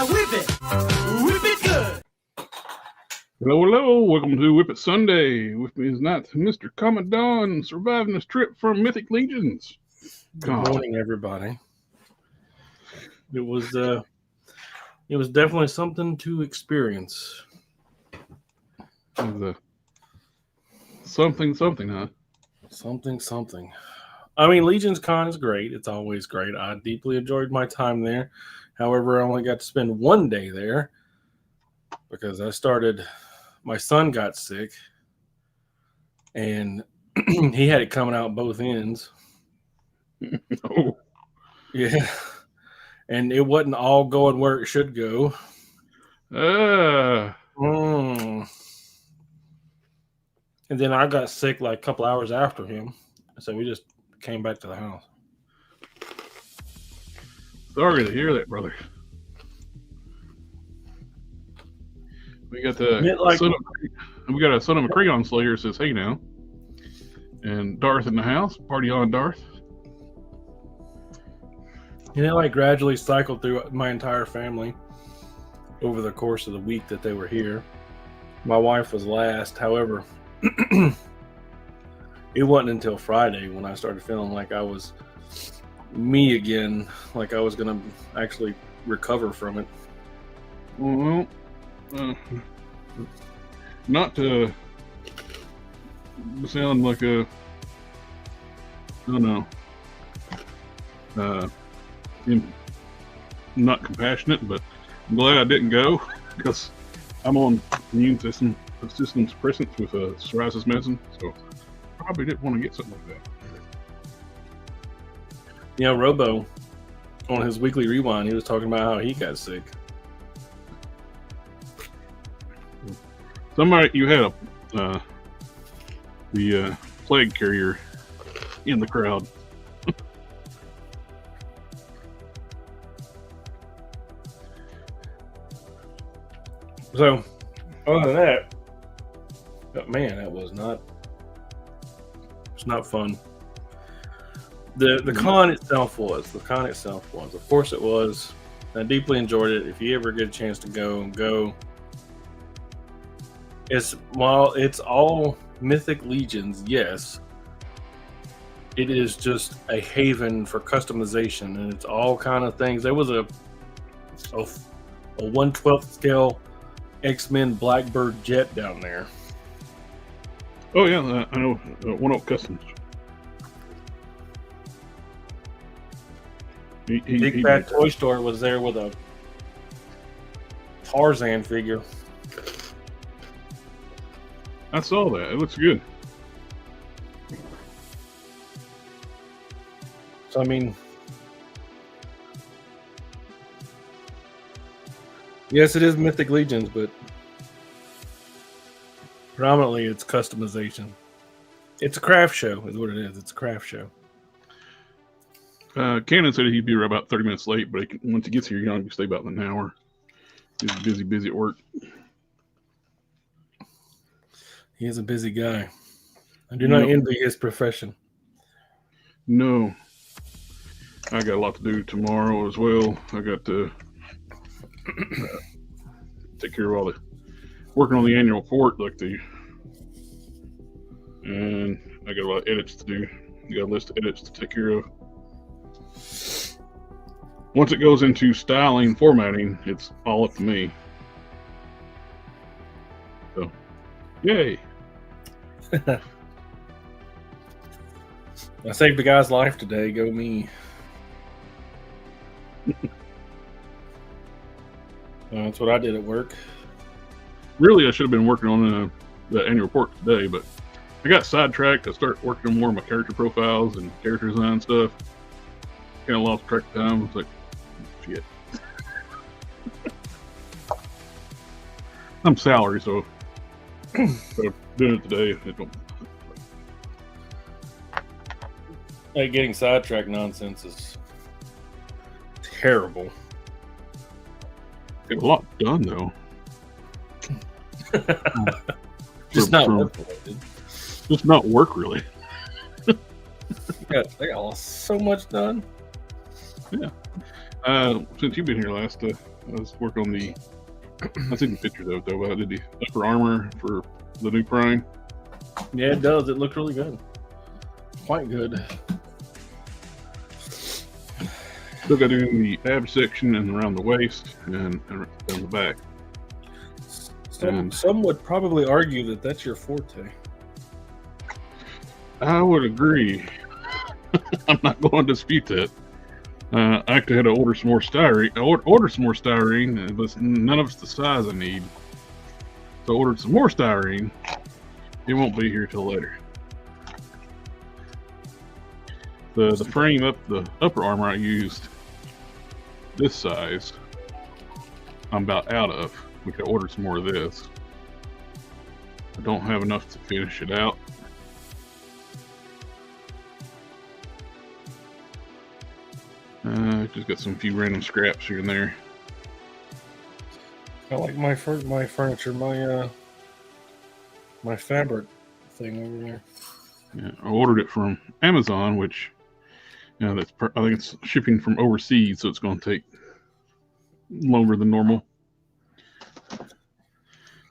whip it. Whip it good. Hello, hello. Welcome to WIP IT Sunday. With me is not Mr. Commandant surviving this trip from Mythic Legions. Good morning, everybody. It was definitely something to experience. Something, huh? Something. I mean, Legion's Con is great. It's always great. I deeply enjoyed my time there. However, I only got to spend one day there because my son got sick and he had it coming out both ends. Oh. Yeah. And it wasn't all going where it should go. And then I got sick like a couple hours after him. So we just came back to the house. Sorry to hear that, brother. We got we got a son of a crayon slayer says, "Hey now," and Darth in the house. Party on, Darth. And it gradually cycled through my entire family over the course of the week that they were here. My wife was last. However, it wasn't until Friday when I started feeling like I was me again, like I was going to actually recover from it. Well, not to sound like not compassionate, but I'm glad I didn't go because I'm on immune system suppressants with a psoriasis medicine, so probably didn't want to get something like that. You know, Robo, on his weekly rewind, he was talking about how he got sick. You had the plague carrier in the crowd. So, other than that, man, that was not. It's not fun. The con itself was. Of course, it was. I deeply enjoyed it. If you ever get a chance to go. It's all Mythic Legions, yes. It is just a haven for customization, and it's all kind of things. There was a 1/12 scale X-Men Blackbird jet down there. Oh yeah, I know. One Oak Customs. Big Fat Toy Store was there with a Tarzan figure. I saw that. It looks good. So, I mean, yes, it is Mythic Legions, but predominantly it's customization. It's a craft show, is what it is. It's a craft show. Cannon said he'd be about 30 minutes late, but once he gets here, he's going to stay about an hour. He's busy at work. He is a busy guy. I do not envy his profession. No. I got a lot to do tomorrow as well. I got to take care of all working on the annual report, and I got a lot of edits to do. I got a list of edits to take care of. Once it goes into styling, formatting, it's all up to me. So, yay. I saved a guy's life today. Go me. That's what I did at work. Really, I should have been working on the annual report today, but I got sidetracked. I started working on more of my character profiles and character design stuff. Kind of lost track of time. It's like, shit. I'm salary, so doing it today. Hey, getting sidetracked nonsense is terrible. Get a lot done though. Just not work related. Just not work really. They got so much done. Yeah. Since you've been here last, I was working on the. I seen the pictures of it though. But I did the upper armor for the new prime. Yeah, it does. It looked really good. Quite good. Still got to do the ab section and around the waist and down the back. Some would probably argue that that's your forte. I would agree. I'm not going to dispute that. I actually had to order some more styrene. Order some more styrene, but none of it's the size I need. So I ordered some more styrene. It won't be here till later. The frame up the upper armor I used this size. I'm about out of. We could order some more of this. I don't have enough to finish it out. Just got some few random scraps here and there. I like my furniture, my fabric thing over there. Yeah, I ordered it from Amazon, which I think it's shipping from overseas, so it's going to take longer than normal.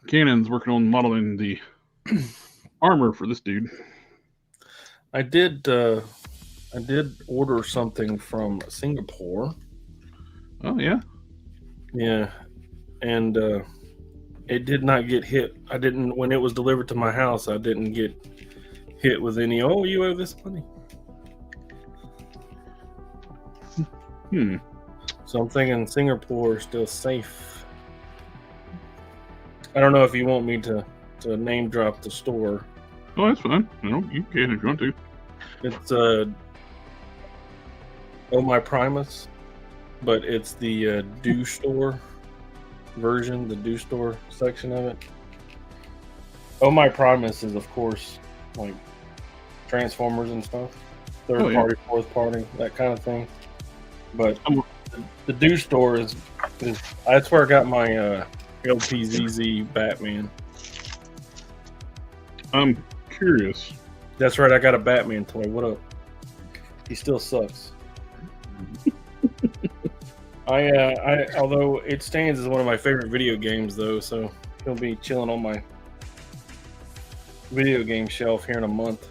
Canon's working on modeling the armor for this dude. I did order something from Singapore. Oh yeah, yeah, and it did not get hit. I didn't when it was delivered to my house. I didn't get hit with any. Oh, you owe this money. So I'm thinking Singapore is still safe. I don't know if you want me to name drop the store. Oh, that's fine. No, you can if you want to. It's Oh My Primus, but it's the Do Store version, the Do Store section of it. Oh My Primus is, of course, like Transformers and stuff, third party, fourth party, that kind of thing. But the Do Store is that's where I got my LPZZ Batman. I'm curious. That's right, I got a Batman toy. What up? He still sucks. I although it stands as one of my favorite video games though, so he'll be chilling on my video game shelf here in a month.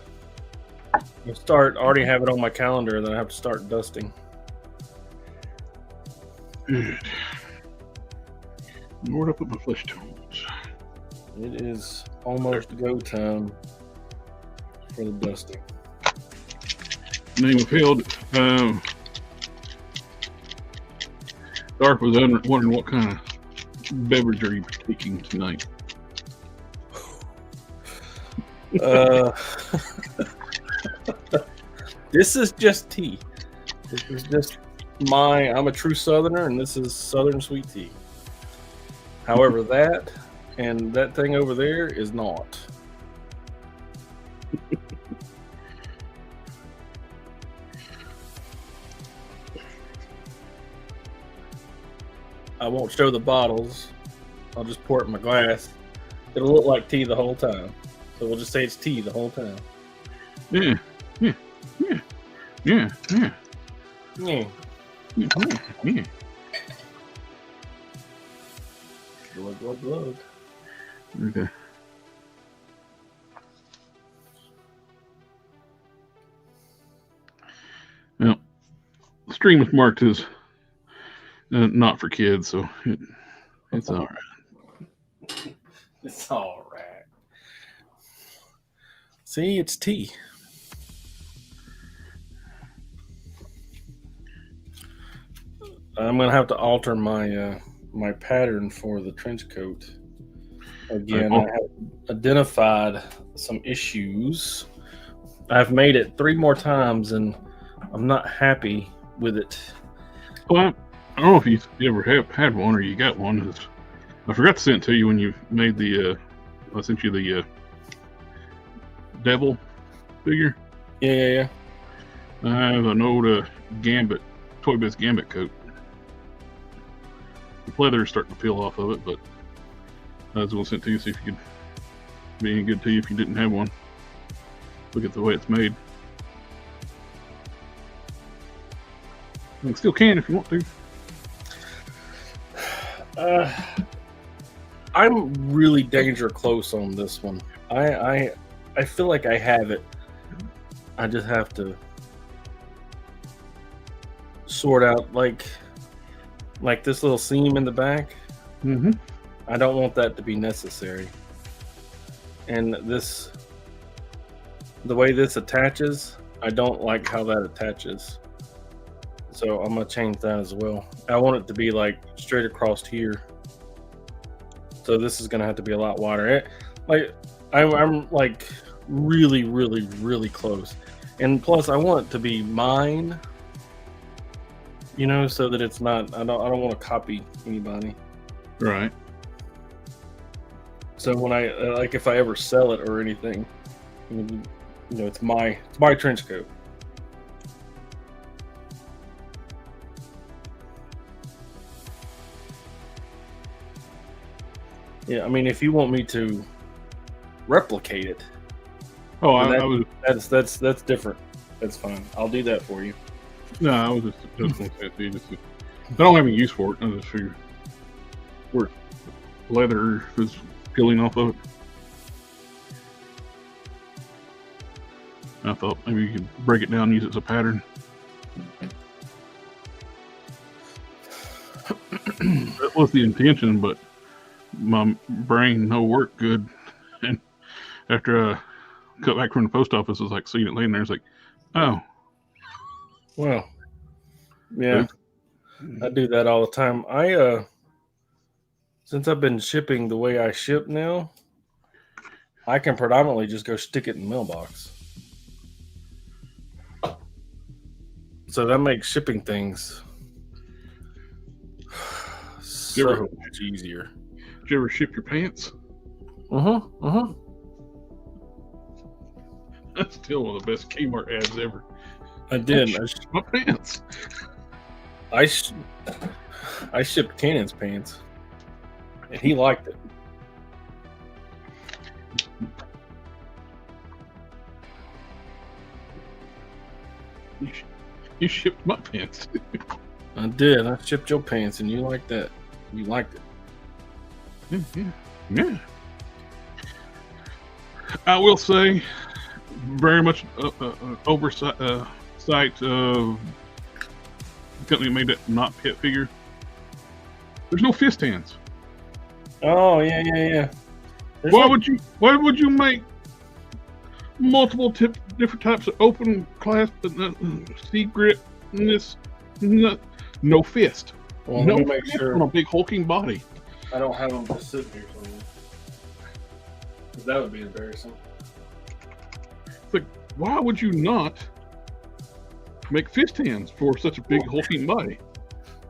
Already have it on my calendar, then I have to start dusting. Good. Where'd I put my flesh tones? It is almost go time for the dusting. Name of Held. Dark was wondering what kind of beverage are you taking tonight? This is just tea. This is just I'm a true Southerner, and this is Southern sweet tea. However, that and that thing over there is not. I won't show the bottles. I'll just pour it in my glass. It'll look like tea the whole time. So we'll just say it's tea the whole time. Yeah. Glug. Okay. Now, the stream is marked as not for kids, so it's all right. It's all right. See, it's tea. I'm gonna have to alter my my pattern for the trench coat. Again, I have identified some issues. I've made it 3 more times, and I'm not happy with it. Well, I don't know if you ever have had one or you got one. I forgot to send it to you when you made the. I sent you the devil figure. Yeah. I have an old Gambit, Toy Biz Gambit coat. The leather is starting to peel off of it, but I was going to send it to you, see if you could be any good to you if you didn't have one. Look at the way it's made. You still can if you want to. I'm really danger close on this one. I feel like I have it. I just have to sort out like this little seam in the back. Mm-hmm. I don't want that to be necessary. And this, the way this attaches, I don't like how that attaches. So I'm gonna change that as well. I want it to be like straight across here. So this is gonna have to be a lot wider. I'm like really, really, really close. And plus, I want it to be mine. You know, so that it's not. I don't want to copy anybody. Right. So when I like, if I ever sell it or anything, you know, it's my trench coat. Yeah, I mean, if you want me to replicate it, Oh, I was. that's different. That's fine. I'll do that for you. No, I was just going to say it to you. I don't have any use for it. I just figured where leather is peeling off of it. I thought maybe you could break it down and use it as a pattern. That was the intention, but my brain no work good. And after I cut back from the post office, I was like seeing it laying there. It's like, oh. Well, yeah, I do that all the time. I since I've been shipping the way I ship now, I can predominantly just go stick it in the mailbox. So that makes shipping things so much easier. Did you ever ship your pants? That's still one of the best Kmart ads ever. I did. My pants. I shipped Cannon's pants, and he liked it. You shipped my pants. I did. I shipped your pants, and you liked that. You liked it. Yeah. I will say, very much oversight of the company that made that not pet figure. There's no fist hands. Oh yeah. Why would you make multiple different types of open clasp and secret and this no fist? Well, no let me make fist sure on a big hulking body. I don't have them just sitting here somewhere. Because that would be embarrassing. It's like, why would you not make fist hands for such a big hulking body?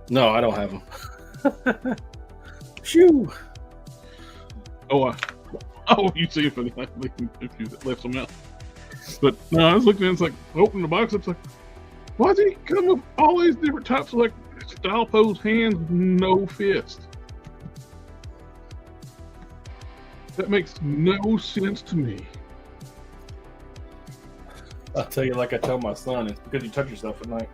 No, I don't have them. Phew. Oh, you see if you left some out. But no, I was looking at it, it's like, open the box, it's like, why does he come with all these different types of like style pose hands, no fist? That makes no sense to me. I'll tell you, like I tell my son, it's because you touch yourself at night.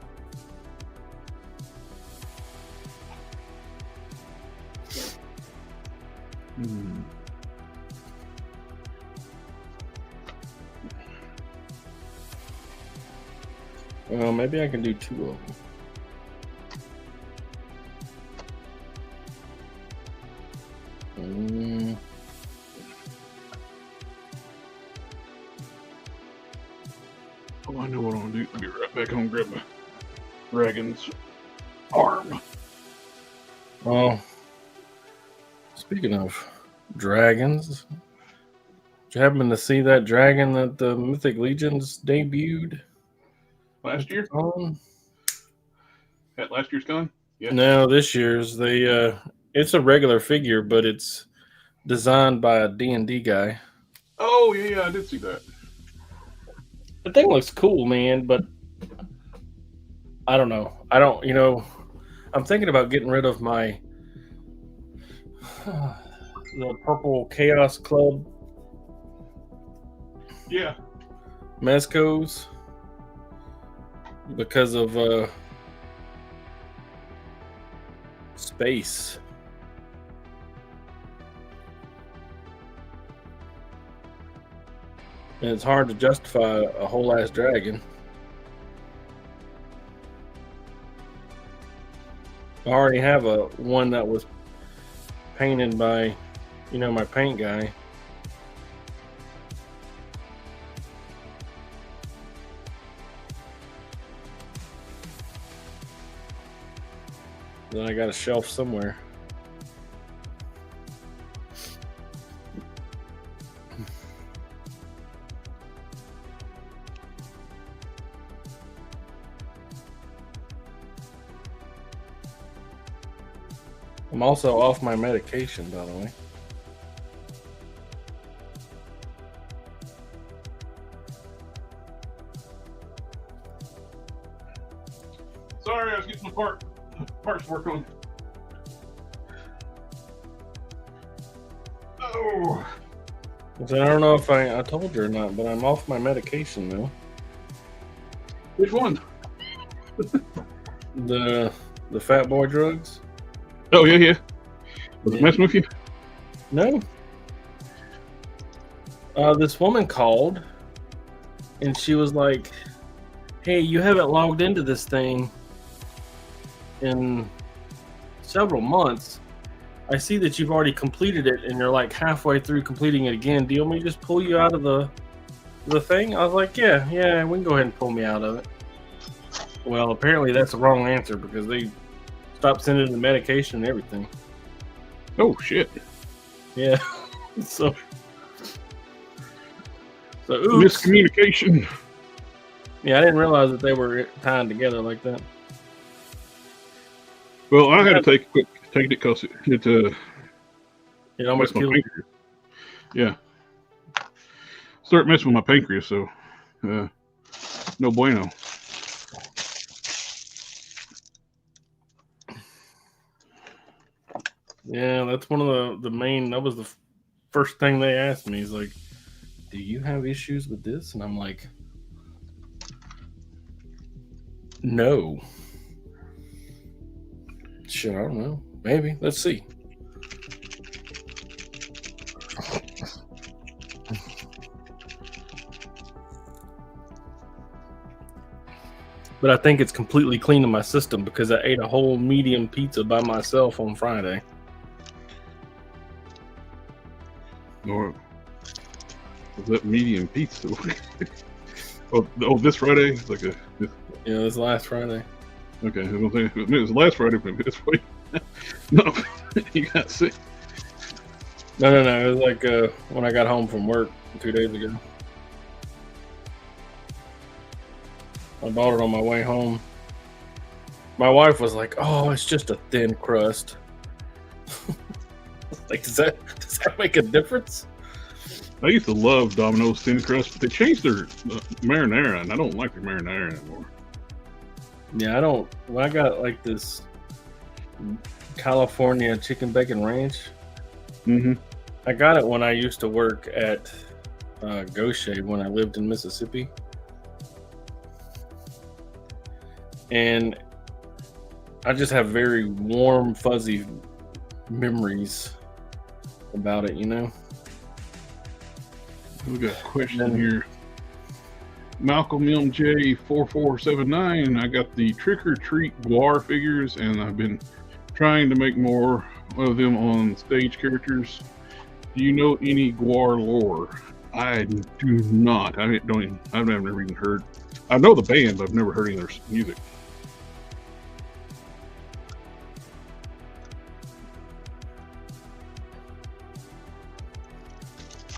Well, maybe I can do two of them. Oh, I know what I'm gonna do. I'll be right back home and grab my dragon's arm. Oh, speaking of dragons, did you happen to see that dragon that the Mythic Legions debuted Last year? At last year's con? Yeah. No, this year's. It's a regular figure, but it's designed by a D&D guy. Oh, yeah, I did see that. The thing looks cool, man, but I don't know. I'm thinking about getting rid of my the Purple Chaos Club. Yeah. Mezcos because of space. And it's hard to justify a whole ass dragon. I already have one that was painted by, my paint guy. Then I got a shelf somewhere. I'm also off my medication, by the way. Sorry, I was getting my parts work on. Oh. So I don't know if I told you or not, but I'm off my medication now. Which one? The fat boy drugs. Oh yeah. Was it messing with you? No. This woman called, and she was like, "Hey, you haven't logged into this thing in several months. I see that you've already completed it, and you're like halfway through completing it again. Do you want me to just pull you out of the thing?" I was like, "Yeah, we can go ahead and pull me out of it." Well, apparently that's the wrong answer because they stopped sending the medication and everything. Oh shit. Yeah. So oops. Miscommunication. Yeah, I didn't realize that they were tied together like that. Well, I had to take it because it It almost my killed you. pancreas. Yeah. Start messing with my pancreas, so no bueno. Yeah, that's one of the main. That was the first thing they asked me. He's like, "Do you have issues with this?" And I'm like, "No." Shit, I don't know. Maybe. Let's see. But I think it's completely clean in my system because I ate a whole medium pizza by myself on Friday. Or was that medium pizza? oh, this Friday? It's like Yeah, this last Friday. Okay, I don't think it was last Friday, but this week. No, you got sick. No. It was like when I got home from work 2 days ago. I bought it on my way home. My wife was like, "Oh, it's just a thin crust." Like, does that make a difference? I used to love Domino's thin crust, but they changed their marinara, and I don't like their marinara anymore. Yeah, I don't. When I got like this California chicken bacon ranch, I got it when I used to work at Gaucher when I lived in Mississippi. And I just have very warm, fuzzy memories about it, We got a question here. Malcolm MJ4479. I got the Trick or Treat Guar figures, and I've been trying to make more of them on stage characters. Do you know any Guar lore? I do not. I've never even heard. I know the band, but I've never heard any of their music.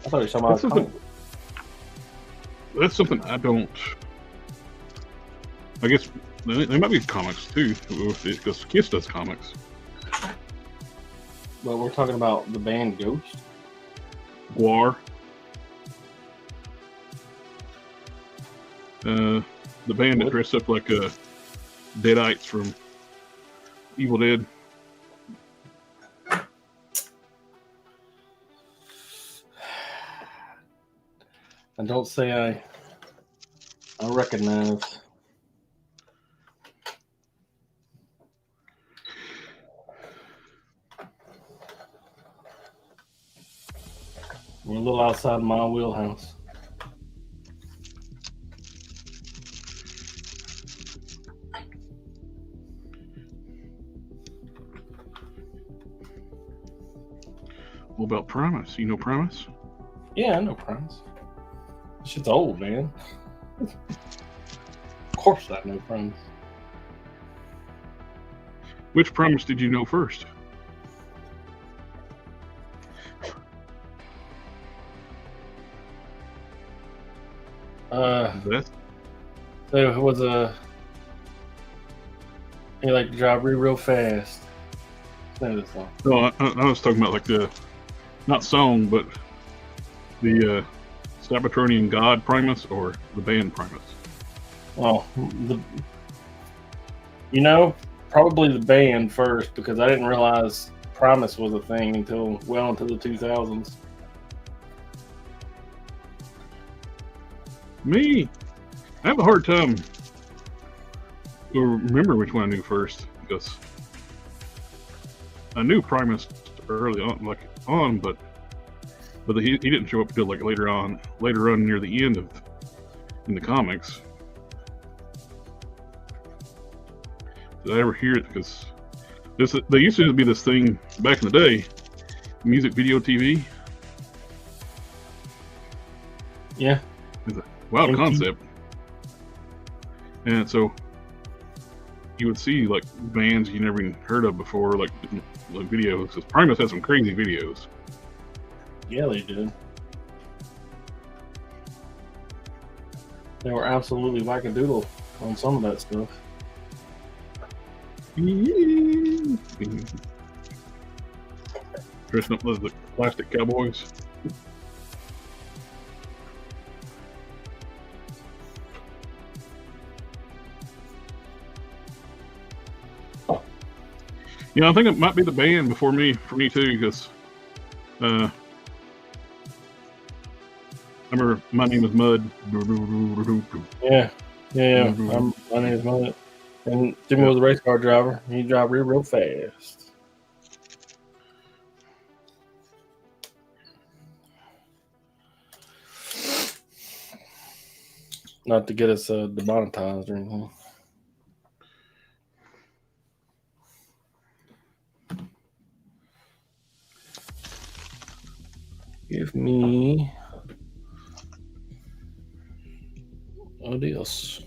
I thought you were talking about That's something I don't. I guess they might be comics too, because Kiss does comics. Well, we're talking about the band Ghost. Guar. The band that dressed up like Deadites from Evil Dead. And don't say I recognize. We're a little outside my wheelhouse. What about Primus? You know Primus? Yeah, I know Primus. Shit's old, man. Of course I know Primus. Which Primus did you know first? That? So it was he like to drive real fast. Name of the song. No, I was talking about like the, not song, but the Sabatronian God Primus or the band Primus. Oh, probably the band first, because I didn't realize Primus was a thing until well into the 2000s. Me, I have a hard time to remember which one I knew first, because I knew Primus early on, but he didn't show up until like later on near the end in the comics. Did I ever hear it? Because there used to be this thing back in the day, music video TV. Yeah. It's a wild concept. And so you would see like bands you never even heard of before, like videos. Because Primus has some crazy videos. Yeah, they did. They were absolutely wackadoodle on some of that stuff. Dressing up as the plastic cowboys. Yeah, I think it might be the band for me too, because I remember My Name is Mud. Yeah. My name is Mud. And Jimmy was a race car driver. He drive real fast. Not to get us demonetized or anything. Give me Dios.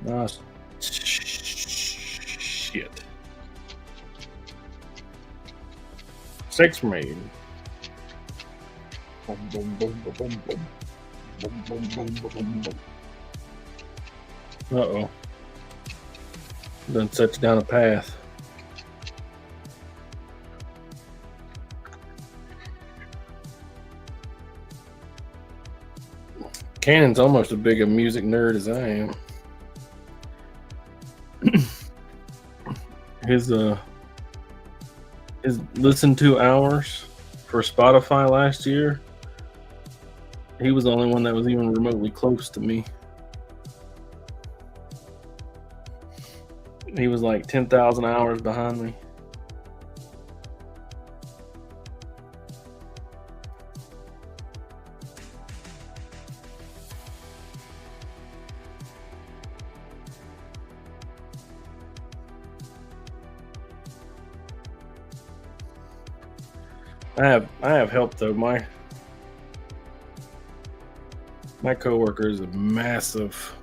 Nice. Shit. 6 made. Uh-oh. Done set you down a path. Cannon's almost as big a music nerd as I am. His listen to hours for Spotify last year, he was the only one that was even remotely close to me. He was like 10,000 hours behind me. I have help though. My coworker is a massive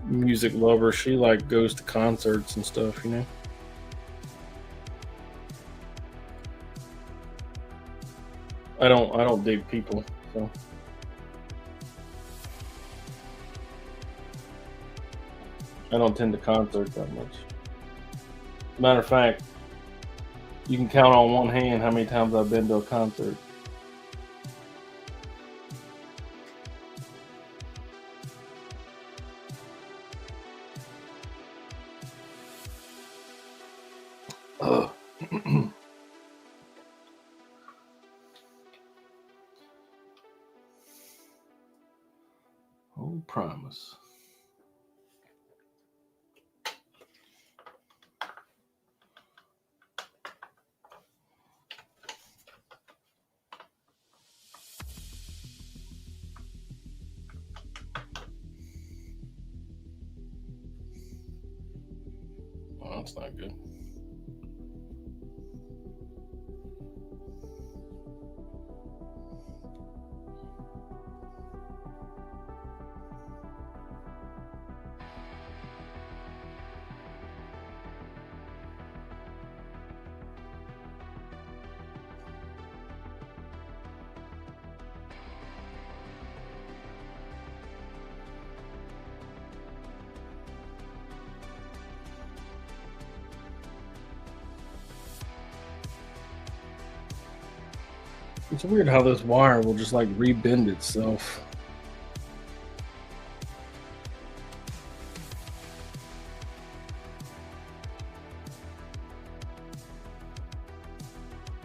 music lover. She like goes to concerts and stuff, you know. I don't dig people, so I don't tend to concert that much. Matter of fact, you can count on one hand how many times I've been to a concert. No promise. Oh, that's not good. It's weird how this wire will just like rebend itself.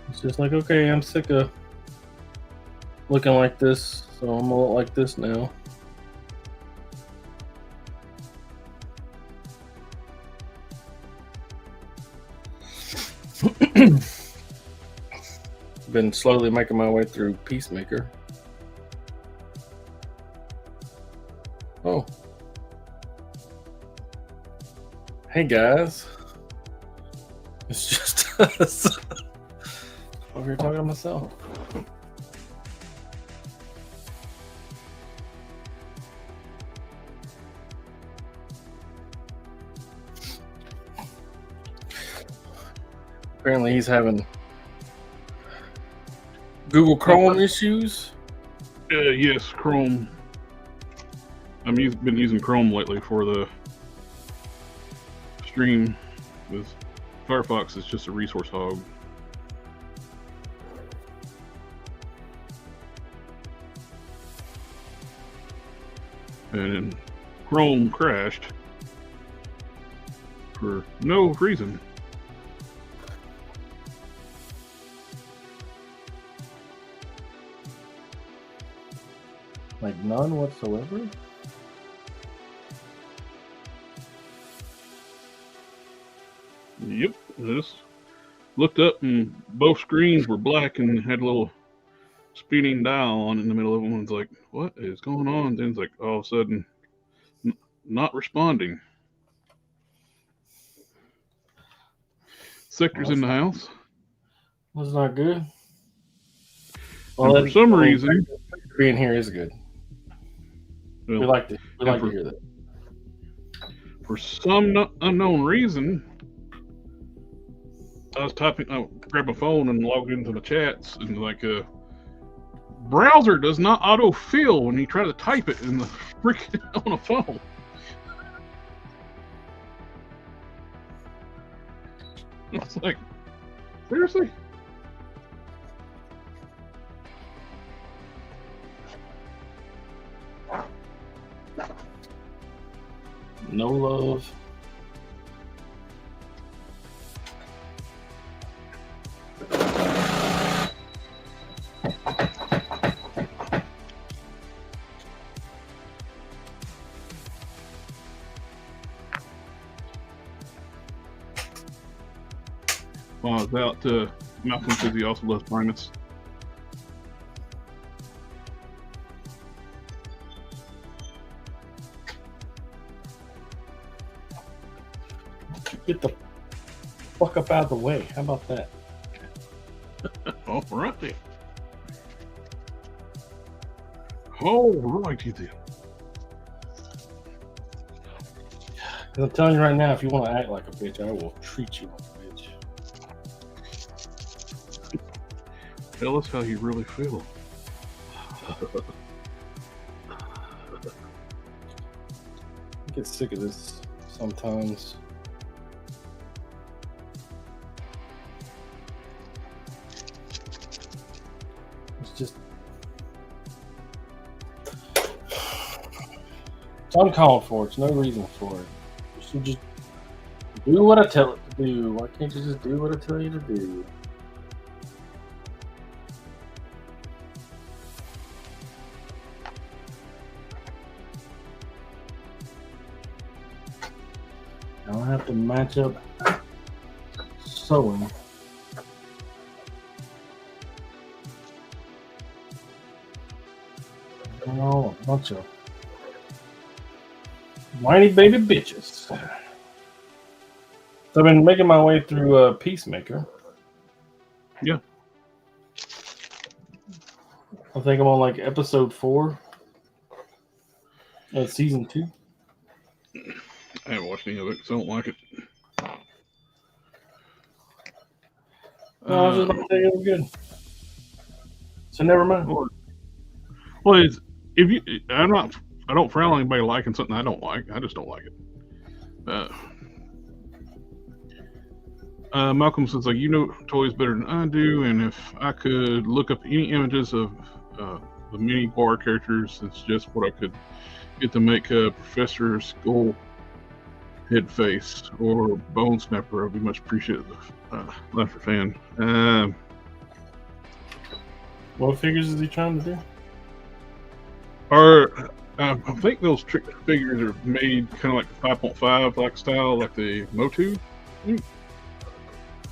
It's just like, okay, I'm sick of looking like this, so I'm gonna look like this now. Been slowly making my way through Peacemaker. Oh. Hey guys. It's just us. Over here talking to myself. Apparently he's having Google Chrome issues. Yes, Chrome. Been using Chrome lately for the stream. With Firefox, it's just a resource hog. And Chrome crashed for no reason. Like none whatsoever? Yep. Just looked up and both screens were black and had a little spinning dial on in the middle of them. It's like, what is going on? Then it's like all of a sudden not responding. Sector's in the house. That's not good. Well, for some reason, being here is good. Well, we like to hear that. For some unknown reason, I was grabbed my phone and logged into the chats, and like browser does not autofill when you try to type it in the freaking on a phone. It's like, seriously? No love. While I was out, Malcolm says he also loves Primus. Get the fuck up out of the way. How about that? All right. All righty then. Because I'm telling you right now, if you want to act like a bitch, I will treat you like a bitch. Tell us how you really feel. I get sick of this sometimes. It's just... It's uncalled for. It's no reason for it. You should just do what I tell it to do. Why can't you just do what I tell you to do? to match up sewing. Oh, a bunch of whiny baby bitches. So I've been making my way through Peacemaker. Yeah. I think I'm on like episode 4 of season 2. I haven't watched any of it because I don't like it. No, I was just about to say it was good. So never mind. Well, it's, if you, I don't frown on anybody liking something I don't like. I just don't like it. Malcolm says, like, you know toys better than I do, and if I could look up any images of the mini bar characters and suggest what I could get to make a Professor Skull head face or Bone Snapper, I'd be much appreciated. Laughter fan. What figures is he trying to do? I think those trick figures are made kind of like the 5.5 like style, like the MOTU. You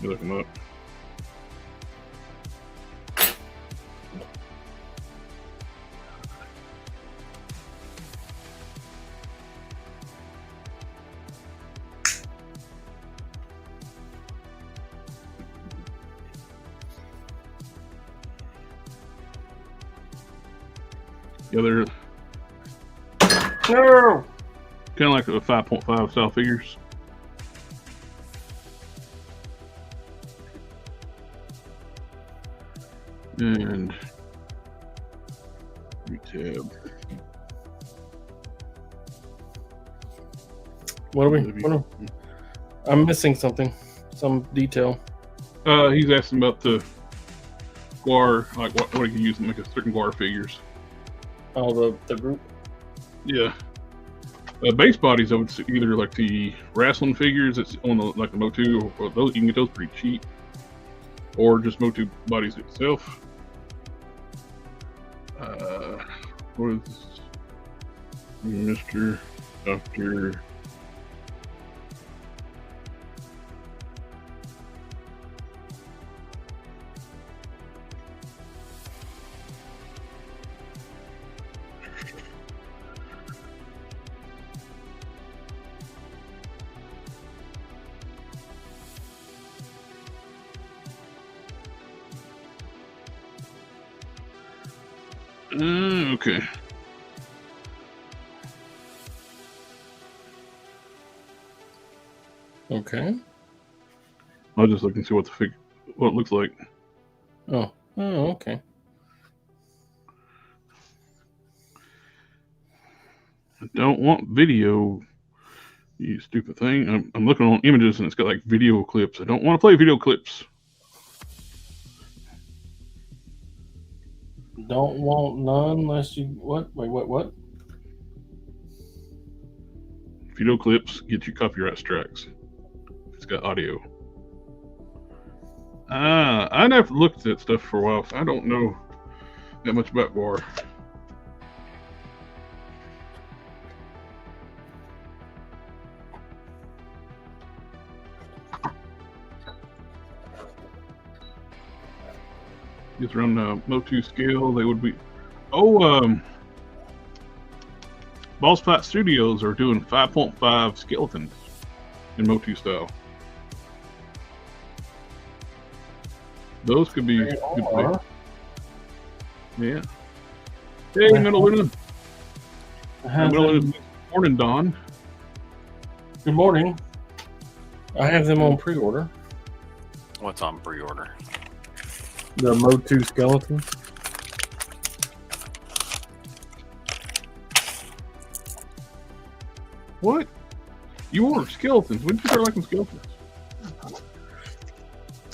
look them up. Yeah, they're No. kind of like the 5.5 style figures. And tab. What are we? I'm missing something. Some detail. He's asking about the guar, like what he can use to make a certain guar figures. Oh, the group. Yeah. Base bodies, I would say either like the wrestling figures that's on the like the MOTU, or those you can get those pretty cheap, or just MOTU bodies itself. What is this? Mr. Dr. Okay. Okay. I'll just look and see what what it looks like. Oh, okay. I don't want video, you stupid thing. I'm looking on images and it's got like video clips. I don't want to play video clips. Don't want none unless you what? Wait, what? Video clips get you copyright strikes. It's got audio. I never looked at that stuff for a while, so I don't know that much about guar. Just around the MOTU scale, they would be. Boss Fight Studios are doing 5.5 skeletons in MOTU style. Those could be good to make. Yeah. Hey, Middleton. Morning, Don. Good morning. I have them on pre-order. What's on pre-order? The MOTU skeleton. What? You order skeletons? When did you start liking skeletons?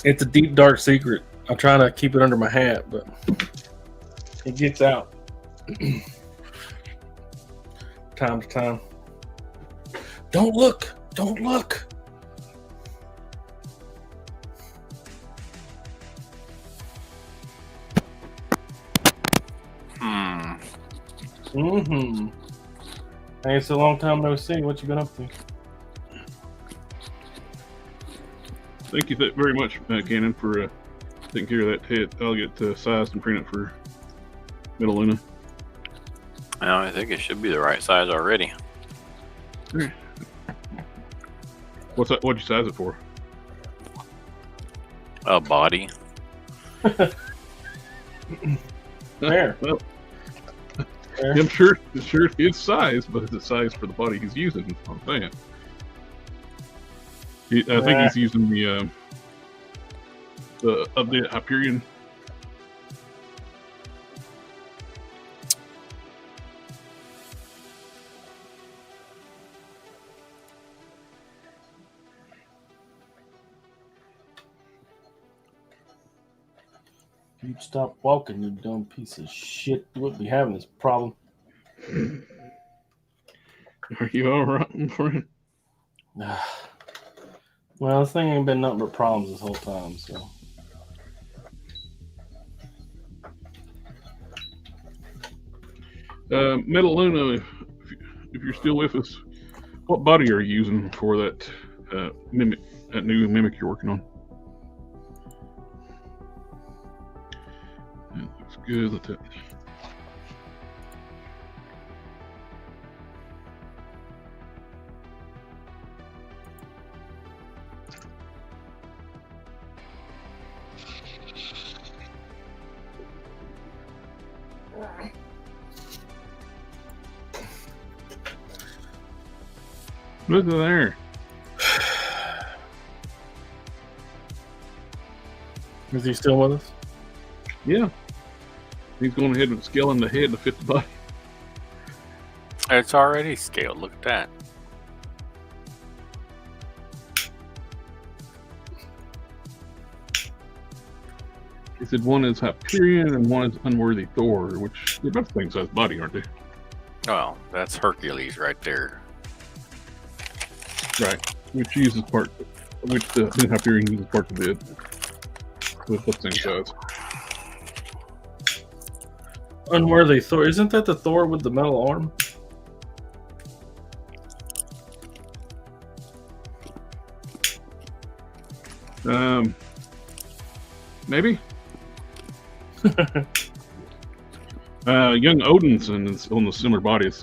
It's a deep, dark secret. I try to keep it under my hat, but it gets out time to time. Don't look! Don't look! Mm-hmm. Hey, it's a long time no see. What you been up to? Thank you very much, Cannon, for taking care of that hit. I'll get sized and print it for Metaluna. I think it should be the right size already. What's that? What'd you size it for? A body. There. Well, I'm sure it's size, but it's a size for the body he's using. That's what I'm saying. I think he's using the updated Hyperion. You'd stop walking, you dumb piece of shit. You wouldn't be having this problem. Are you all right, my friend? Well, this thing ain't been nothing but problems this whole time, so. Metaluna, if you're still with us, what body are you using for that mimic, that new mimic you're working on? That looks good. Let that. Look at there. Is he still with us? Yeah. He's going ahead and scaling the head to fit the body. It's already scaled. Look at that. He said one is Hyperion and one is Unworthy Thor, which they're both the same size body, aren't they? Well, that's Hercules right there. Right. Which uses part, which the Hyperion uses parts of it. With the same size. Unworthy Thor. Isn't that the Thor with the metal arm? Maybe. Young Odinson is on the similar body. It's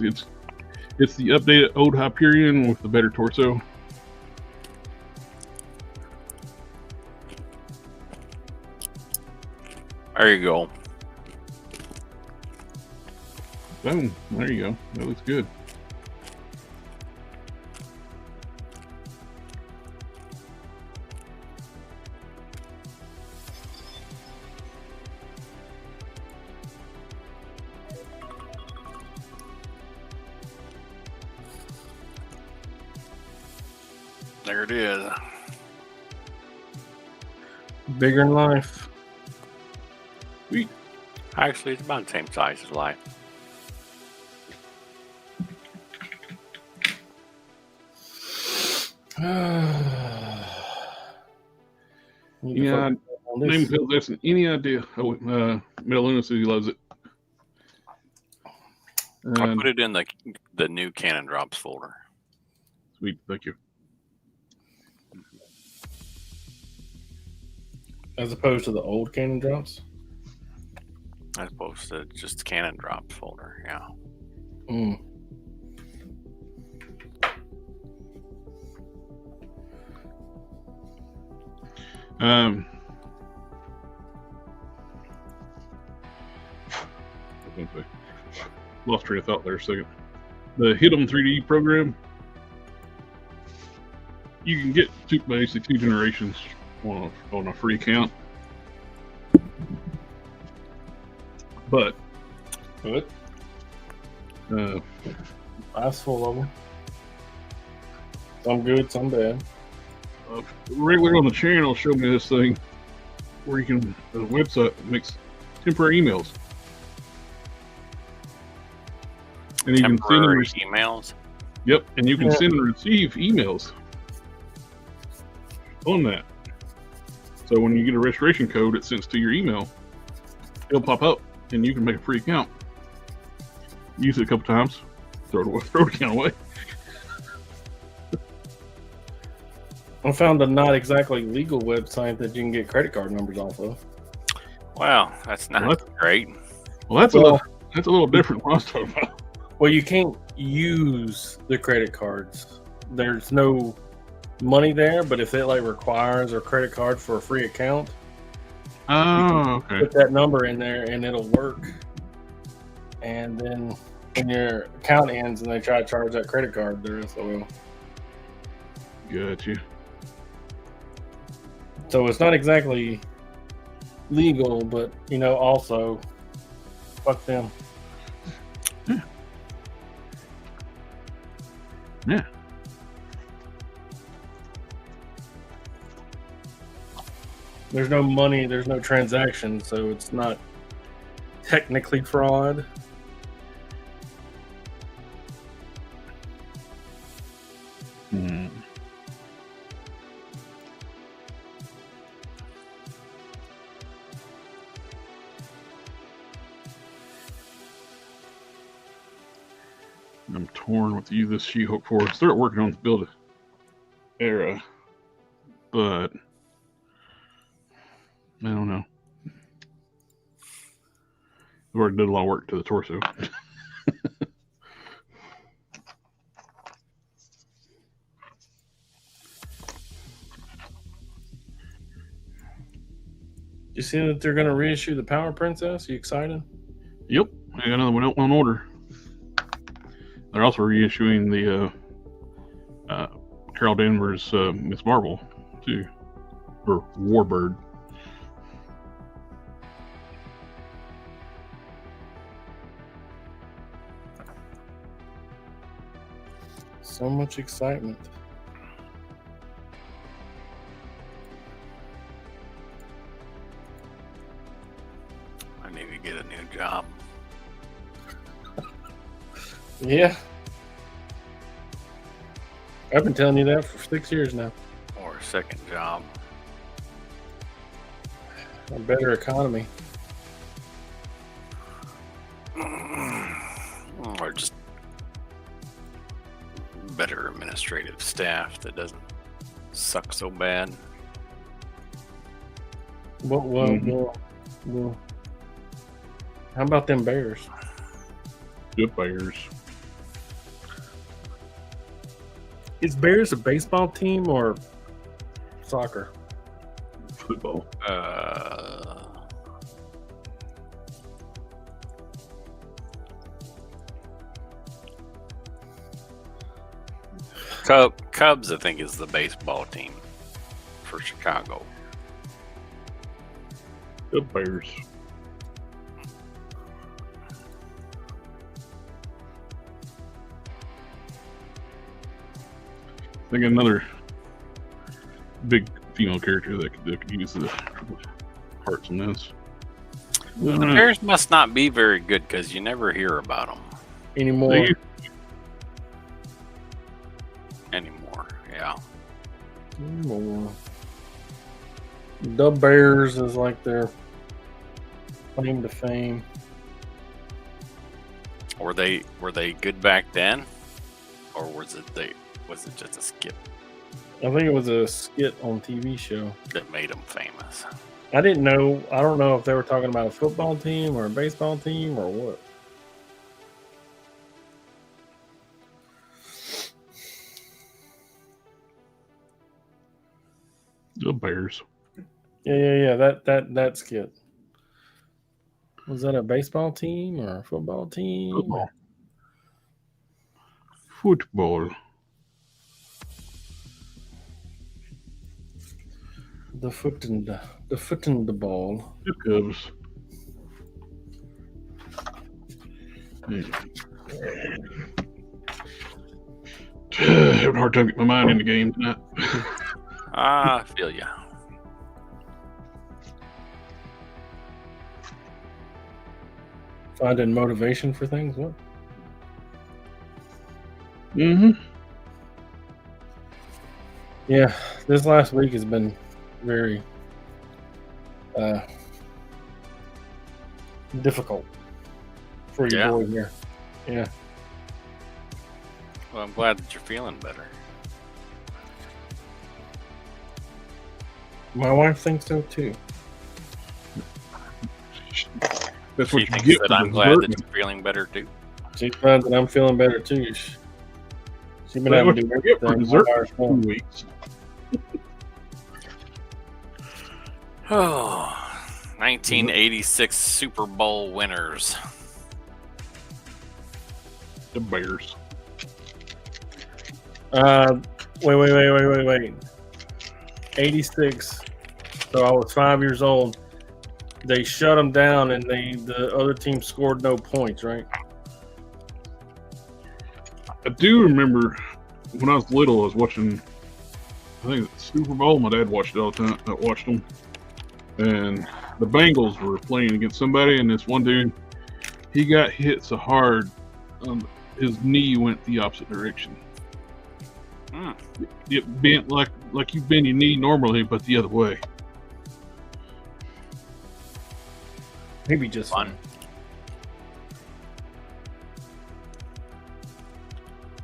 the updated old Hyperion with the better torso. There you go. Boom. There you go. That looks good. There it is. Bigger than life. Sweet. Actually, it's about the same size as life. Yeah. Name Phil Listen. Any idea? Oh, Metaluna says he loves it. I put it in the new Cannon Drops folder. Sweet. Thank you. As opposed to the old Cannon Drops? As opposed to just Cannon Drops folder, yeah. Mm. Lost train of thought there a second. The Hit 'em 3D program, you can get basically two generations on a free account. But Good. Life's full of them. Some good, some bad. Regular on the channel showed me this thing where you can, the website makes temporary emails. And you can send and Temporary emails. Yep, and you can send and receive emails on that. So when you get a restoration code, it sends to your email. It'll pop up, and you can make a free account. Use it a couple times, throw the account away. I found a not exactly legal website that you can get credit card numbers off of. Well, that's not What? great. Well, that's a little different from what I was talking about. Well, you can't use the credit cards. There's no money there, but if it like requires a credit card for a free account, Oh, okay. put that number in there and it'll work. And then when your account ends and they try to charge that credit card, they're SOL. Gotcha. So it's not exactly legal, but also fuck them. Yeah. There's no money, there's no transaction, so it's not technically fraud. Hmm. I'm torn with you this She-Hulk for. Start working on the build era, but I don't know. I've already did a lot of work to the torso. You see that they're going to reissue the Power Princess? You excited? Yep, I got another one out on order. They're also reissuing the Carol Danvers Miss Marvel too, or Warbird. So much excitement. I need to get a new job. Yeah. I've been telling you that for 6 years now. Or a second job. A better economy. Or just better administrative staff that doesn't suck so bad. Well, how about them Bears? Good Bears. Is Bears a baseball team or soccer? Football. Cubs, I think, is the baseball team for Chicago. Good Bears. I think another big female character that could use the parts on this. The Bears must not be very good because you never hear about them Anymore. anymore. Yeah. Anymore. The Bears is like their claim to fame. Were they good back then, or was it just a skit I think it was a skit on TV show. that made them famous? I didn't know. I don't know if they were talking about a football team or a baseball team or what. The Bears. Yeah. That skit. Was that a baseball team or a football team? Football. Football. The foot and the ball. The Cubs. Having a hard time getting my mind in the game tonight. I feel ya. Finding motivation for things. What? Mm-hmm. Yeah, this last week has been very difficult for your Yeah. boy here. Yeah. Well, I'm glad that you're feeling better. My wife thinks so too. That's She what you thinks get that for I'm glad that deserting. you're feeling better too. She finds that I'm feeling better too. She's been That's having what to do you get for everything dessert by for 2 herself. weeks. Oh, 1986 Super Bowl winners. The Bears. Wait. 86. So I was 5 years old. They shut them down, and the other team scored no points, right? I do remember when I was little, I was watching, I think it's Super Bowl. My dad watched it all the time. I watched them. And the Bengals were playing against somebody, and this one dude, he got hit so hard, his knee went the opposite direction. Hmm. It bent like you bend your knee normally, but the other way. Maybe just Fun.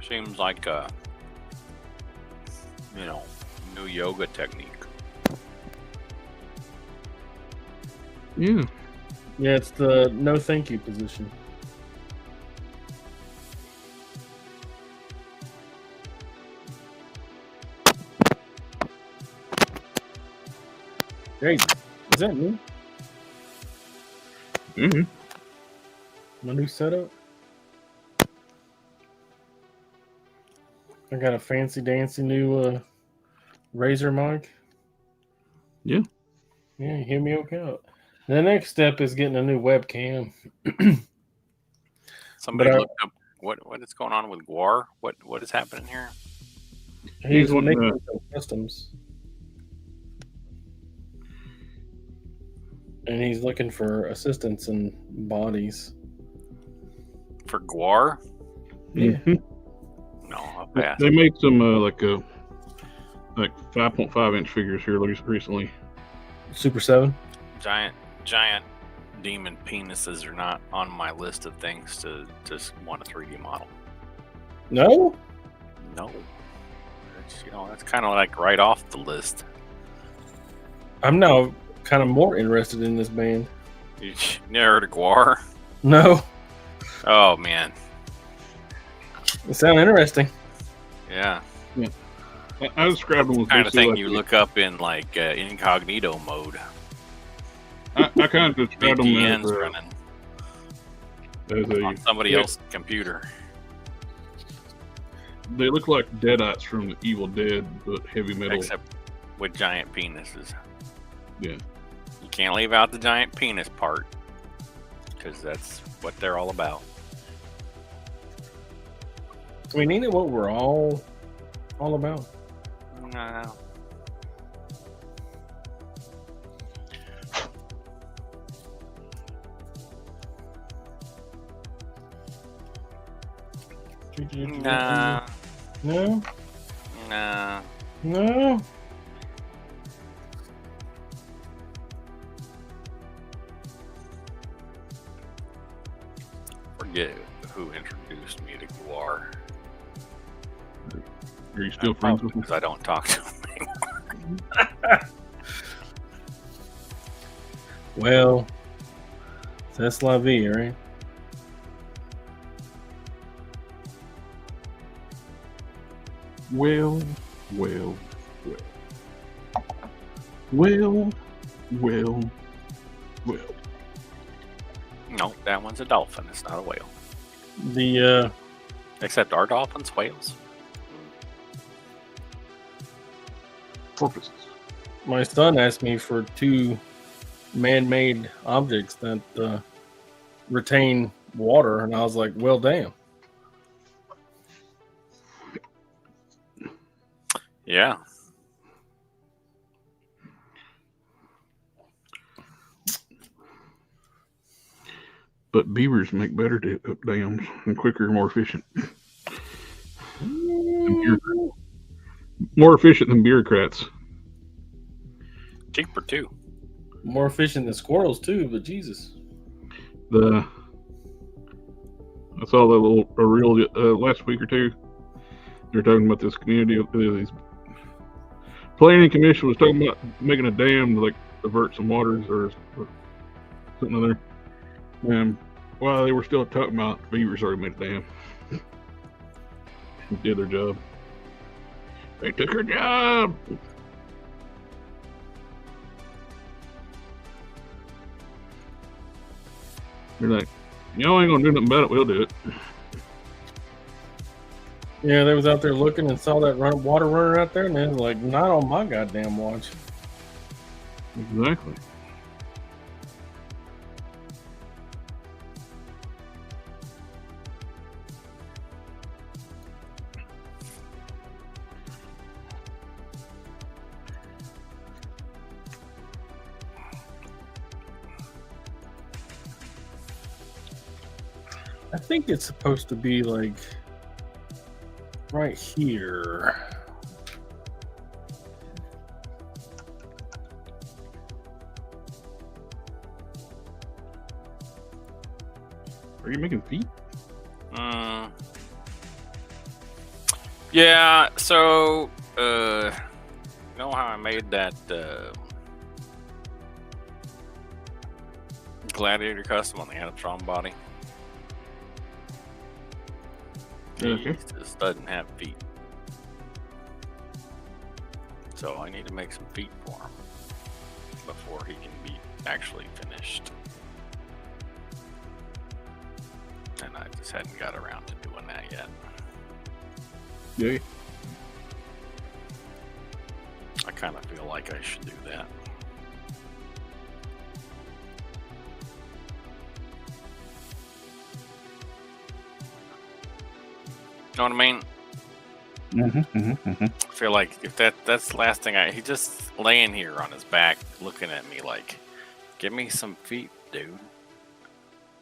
Seems like a, new yoga technique. Yeah. Yeah, it's the no thank you position. Hey, is that me? Mm-hmm. My new setup? I got a fancy dancy new Razer mic. Yeah. Yeah, you hear me okay out. The next step is getting a new webcam. Somebody But I- looked up what is going on with Guar. What is happening here? He's wanting making some customs. And he's looking for assistance in bodies. For Guar? Yeah. No, I'll pass. They made some like 5.5-inch figures here recently. Super 7? Giant demon penises are not on my list of things to just want a 3D model. No? No. That's kind of like right off the list. I'm now kind of more interested in this band. You never heard of Guar? No. Oh, man. It sounds interesting. Yeah. I described them as Kind of basically thing like you look up in like incognito mode. I kind of described them VPN's as running a on somebody else's computer. they look like Deadites from the Evil Dead, but heavy metal. Except with giant penises. Yeah. You can't leave out the giant penis part. Because that's what they're all about. I mean, ain't it what we're all about? No. Nah. No? Nah. No? Forget who introduced me to Guar. Are you still friends with them? Because I don't talk to him anymore. Well, that's la vie, right? Well. Well. No, that one's a dolphin. It's not a whale. The Except are dolphins whales? Porpoises. my son asked me for 2 man-made objects that retain water, and I was like, well, damn. Yeah. But beavers make better dams and quicker and more efficient. More efficient than bureaucrats. Cheaper too. More efficient than squirrels too, but Jesus. I saw that a reel last week or two. They were talking about this community of these Planning Commission was talking about making a dam to like divert some waters or something other. And while they were still talking about it, Beavers already made a dam. Did their job. They took her job. They're like, y'all ain't gonna do nothing about it. We'll do it. Yeah, they was out there looking and saw that water runner out there, and they was like, "Not on my goddamn watch." Exactly. I think it's supposed to be like right here. Are you making feet? Yeah, so you know how I made that Gladiator custom on the Anatron body? Okay. He just doesn't have feet. So I need to make some feet for him before he can be actually finished. And I just hadn't got around to doing that yet. Yeah. I kind of feel like I should do that. Know what I mean? I feel like if that's the last thing he's just laying here on his back looking at me like, give me some feet, dude.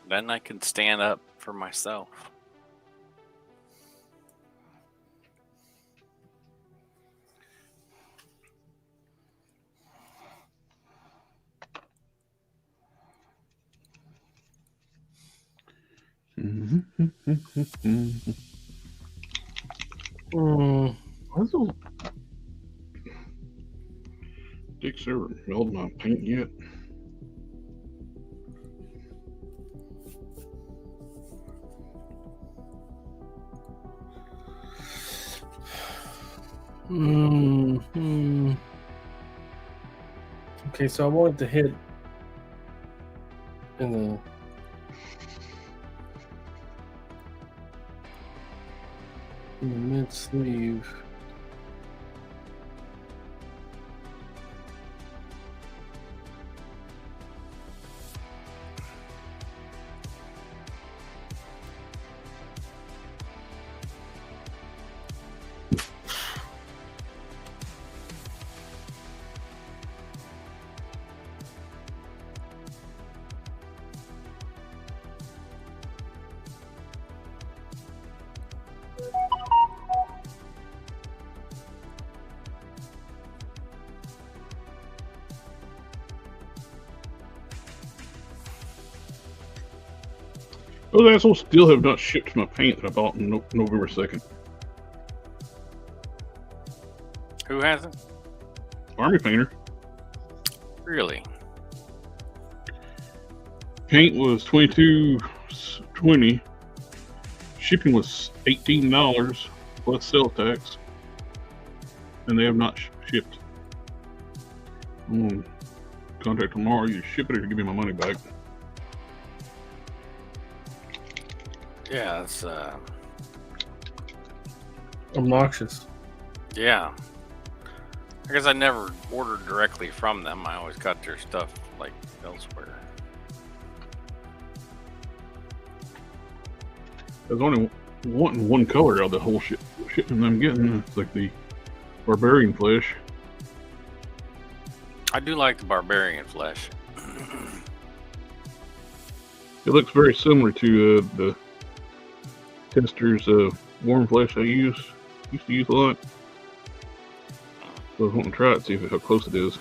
Then I can stand up for myself. What's those dicks ever melted my paint yet? Okay, so I want to hit in the mid sleeve. Those assholes still have not shipped my paint that I bought on November 2nd. Who hasn't? Army painter. Really? Paint was $22.20. Shipping was $18 plus sales tax, and they have not shipped. I'm gonna contact tomorrow. You ship it or give me my money back. Yeah, it's Obnoxious. yeah. I guess I never ordered directly from them. I always got their stuff like elsewhere. I was only wanting one color out of the whole shipment I'm getting. It's like the barbarian flesh. I do like the barbarian flesh. It looks very similar to the Tester's warm flesh I used to use a lot. So I was wanting to try it, see how close it is.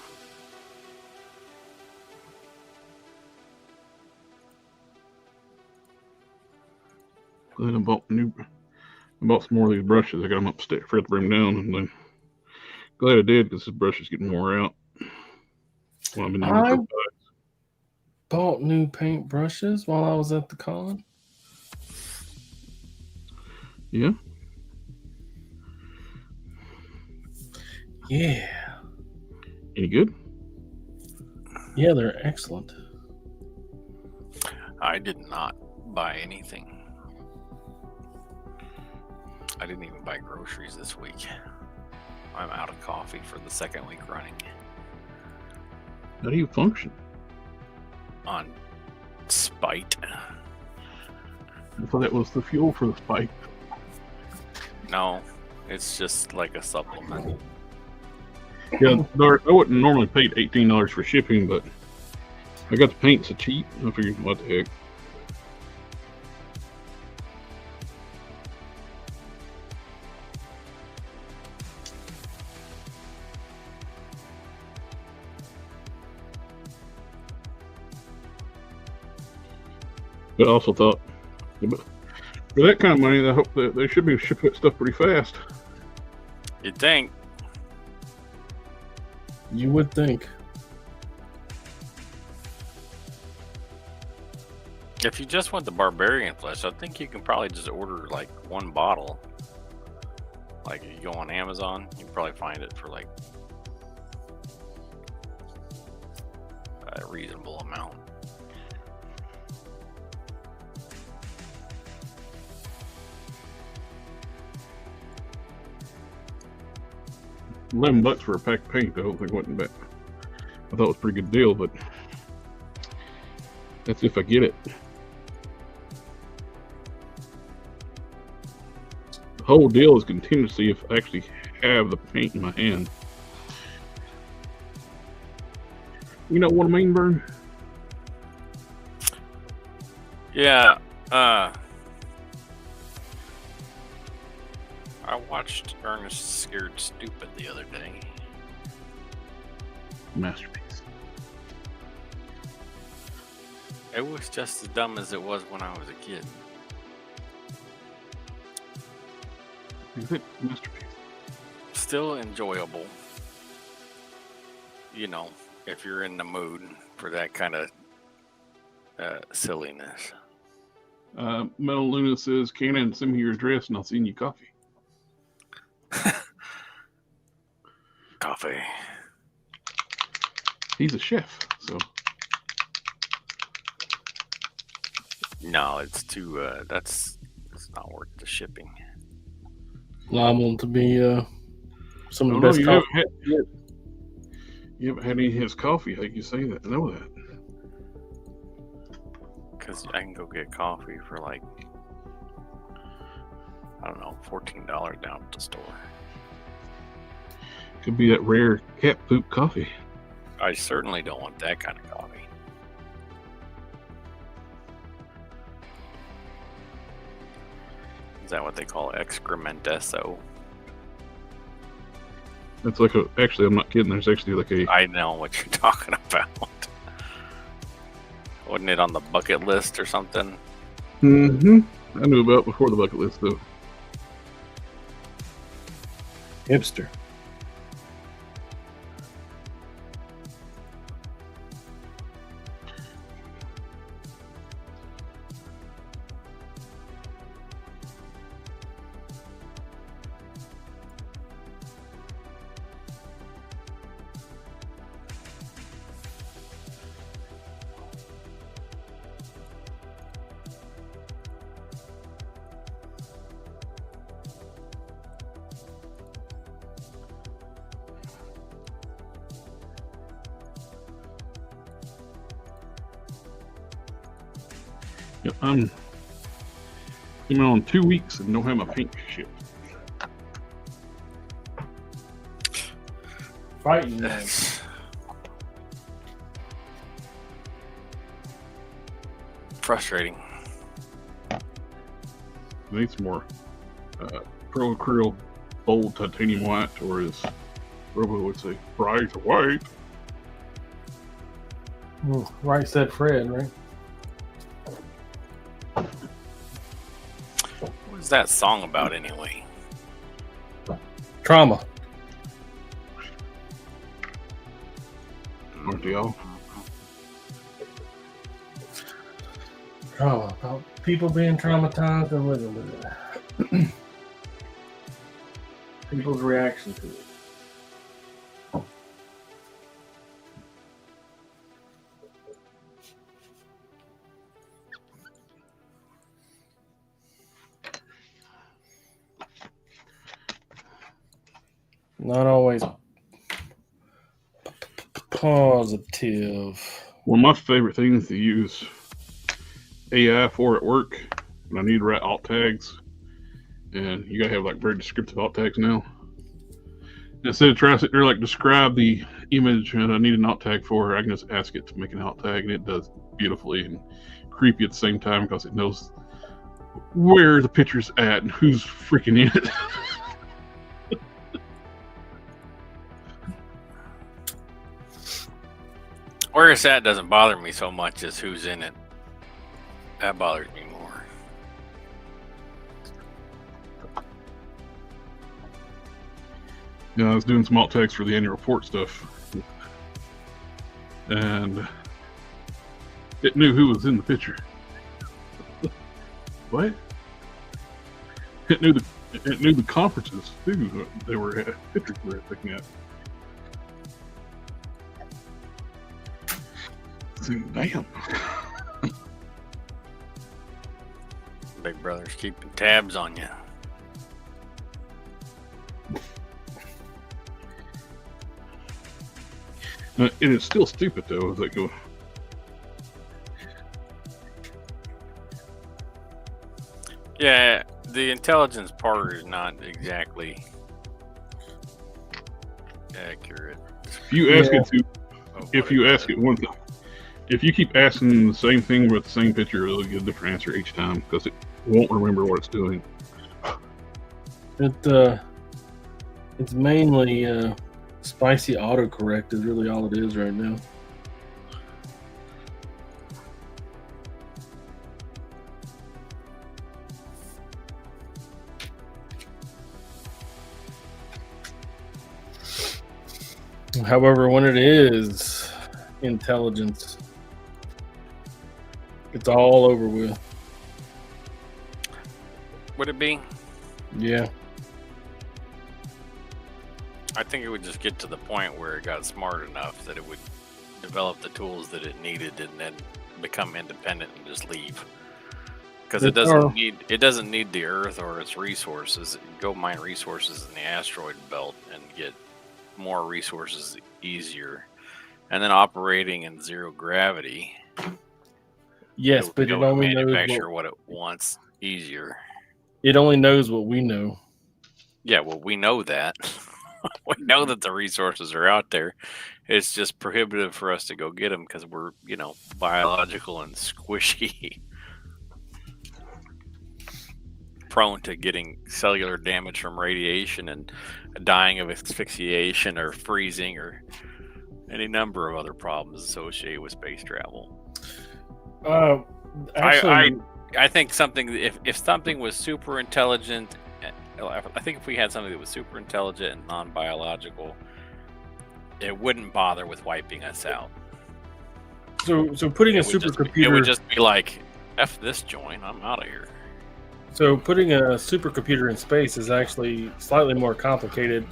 Then I bought some more of these brushes. I got them upstairs, forgot to bring them down, and then Glad I did because this brush is getting wore out. Well, I've been using it I for bought new paint brushes while I was at the con. Yeah. Yeah. Any good? Yeah, they're excellent. I did not buy anything. I didn't even buy groceries this week. I'm out of coffee for the second week running How do you function? on spite. I thought that was the fuel for the spike. No, it's just like a supplement. Yeah, I wouldn't normally pay $18 for shipping, but I got the paint so cheap. I figured, what the heck. But I also thought, for that kind of money, I hope that they should be shipping that stuff pretty fast. You'd think. You would think. If you just want the barbarian flesh, I think you can probably just order like one bottle. Like if you go on Amazon, you can probably find it for like a reasonable amount. $11 for a pack of paint, I don't think it wasn't bad. I thought it was a pretty good deal, but that's if I get it. The whole deal is continue to see if I actually have the paint in my hand. You know what I mean, Vern? Yeah, I watched Ernest Scared Stupid the other day. Masterpiece. It was just as dumb as it was when I was a kid. Is it masterpiece? Still enjoyable. You know, if you're in the mood for that kind of silliness. Metal Luna says, Cannon, send me your address and I'll send you coffee. Coffee. He's a chef, so. No, it's too, it's not worth the shipping. Liable to be some of Oh, the no, best you coffee. haven't had any of his coffee. How can you say that? I know that. Because I can go get coffee for like, I don't know, $14 down at the store. Could be that rare cat poop coffee. I certainly don't want that kind of coffee. Is that what they call excrementesso? That's like a. Actually, I'm not kidding. There's actually like a. I know what you're talking about. Wasn't it on the bucket list or something? Mm-hmm. I knew about before the bucket list, though. Hipster. Yep, I'm on 2 weeks and don't have my paint shipped. Fighting man. That's frustrating. I need some more Pro Acryl bold titanium white, or as Robo would say, bright white. Right said Fred, right? What is that song about anyway? Trauma. to y'all. Trauma. About people being traumatized and living with it. People's reaction to it. Not always positive. One of my favorite things to use AI for at work when I need to write alt tags, and you gotta have like very descriptive alt tags now. Instead of trying to sit there like describe the image that I need an alt tag for, I can just ask it to make an alt tag, and it does beautifully and creepy at the same time because it knows where the picture's at and who's freaking in it. Where it's at doesn't bother me so much as who's in it. That bothers me more. Yeah, I was doing some alt tags for the annual report stuff, and it knew who was in the picture. What? It knew the conferences too. They were at pictures we were looking at. Damn. Big Brother's keeping tabs on you. It is still stupid though. As I go. Yeah, the intelligence part is not exactly accurate. You ask it to. If you ask it one thing, if you keep asking the same thing with the same picture, it'll get a different answer each time because it won't remember what it's doing. It's mainly spicy autocorrect is really all it is right now. However, when it is intelligence, it's all over with. Would it be? Yeah. I think it would just get to the point where it got smart enough that it would develop the tools that it needed and then become independent and just leave. Because it doesn't need the Earth or its resources. It can go mine resources in the asteroid belt and get more resources easier. And then operating in zero gravity. Yes, but it only manufacture what it wants easier. It only knows what we know. Yeah, well, we know that. We know that the resources are out there. It's just prohibitive for us to go get them because we're, biological and squishy. Prone to getting cellular damage from radiation and dying of asphyxiation or freezing or any number of other problems associated with space travel. Actually, I think something, if something was super intelligent, I think if we had something that was super intelligent and non-biological, it wouldn't bother with wiping us out. So putting a supercomputer, it would just be like, F this joint, I'm out of here. So putting a supercomputer in space is actually slightly more complicated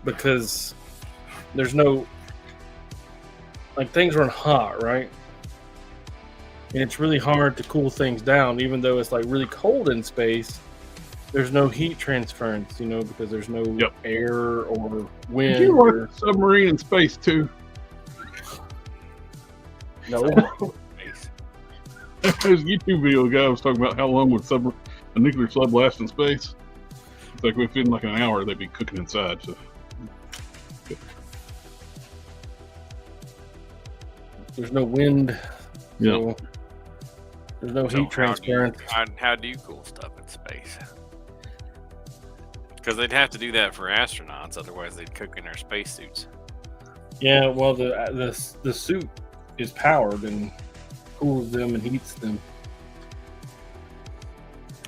because there's no, things run hot, right? And it's really hard to cool things down, even though it's really cold in space. There's no heat transference, because there's no air or wind. You want a submarine in space too? No. There's a YouTube video guy was talking about how long would a nuclear sub last in space. It's like within an hour they'd be cooking inside. So. There's no wind. Yeah. So there's no heat transference. How do you cool stuff in space? Because they'd have to do that for astronauts, otherwise they'd cook in their spacesuits. Yeah, well, the suit is powered and cools them and heats them.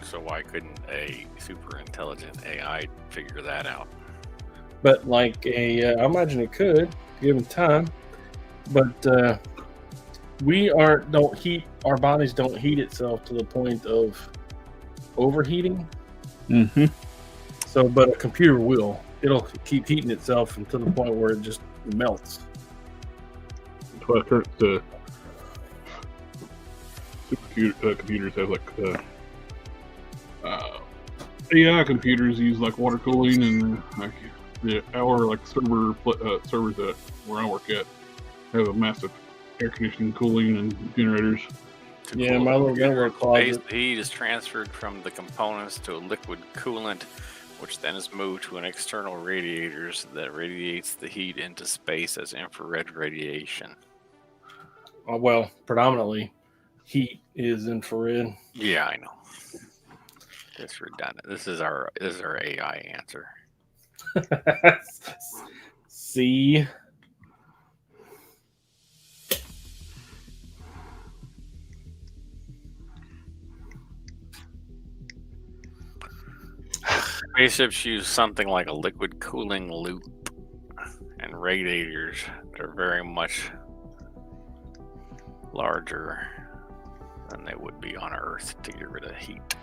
So why couldn't a super intelligent AI figure that out? But I imagine it could, given time. But our bodies don't heat itself to the point of overheating. Mm-hmm. So, but a computer will. It'll keep heating itself to the point where it just melts. That's why current computers have like AI computers use like water cooling, and like our servers that where I work at have a massive air conditioning, cooling, and generators. Yeah, my little network closet. The heat is transferred from the components to a liquid coolant, which then is moved to an external radiators that radiates the heat into space as infrared radiation. Well, predominantly, heat is infrared. Yeah, I know. It's redundant. This is our AI answer. See. Spaceships use something like a liquid cooling loop and radiators that are very much larger than they would be on Earth to get rid of heat.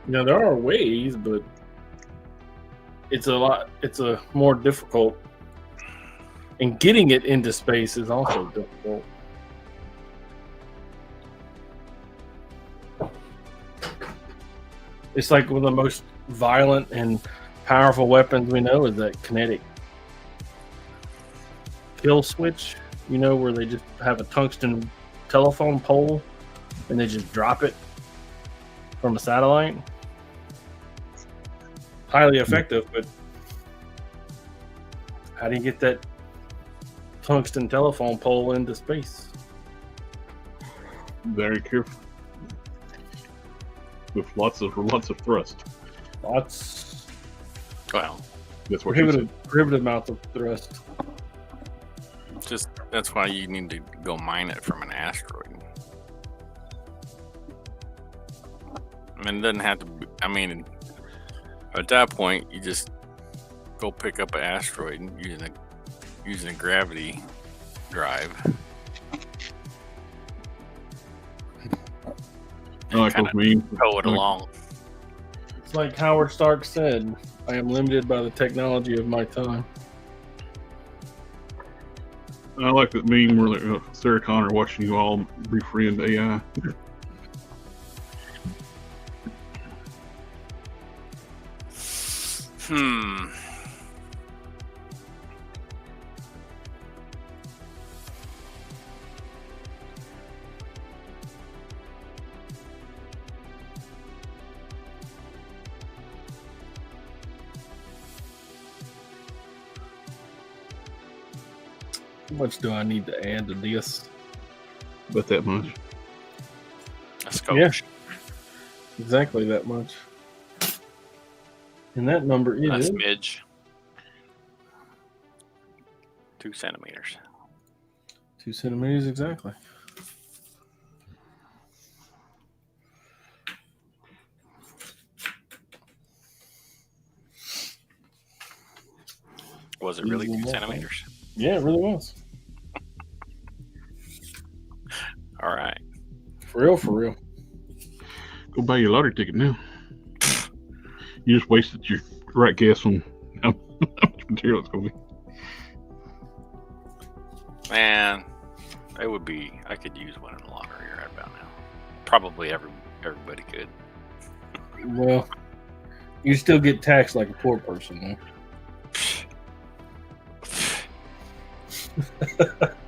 Now there are ways, but it's a more difficult. And getting it into space is also difficult. It's like one of the most violent and powerful weapons we know is that kinetic kill switch, where they just have a tungsten telephone pole and they just drop it from a satellite. Highly effective, but how do you get that tungsten telephone pole into space? Very careful. With lots of thrust. Lots. Well, that's what prohibitive amount of thrust. Just that's why you need to go mine it from an asteroid. I mean, it doesn't have to be, at that point, you just go pick up an asteroid and using a gravity drive. Like me, tow it along. It's like Howard Stark said, I am limited by the technology of my time. I like that meme where like, Sarah Connor watching you all befriend AI. How much do I need to add to this? But that much. Let's go. Yeah, exactly that much. And that number is a smidge. 2 centimeters. 2 centimeters exactly. Was it really 2 centimeters? Yeah, it really was. All right. For real. Go buy your lottery ticket now. You just wasted your right guess on how much material it's going to be. Man, it would be. I could use one in the lottery right about now. Probably everybody could. Well, you still get taxed like a poor person,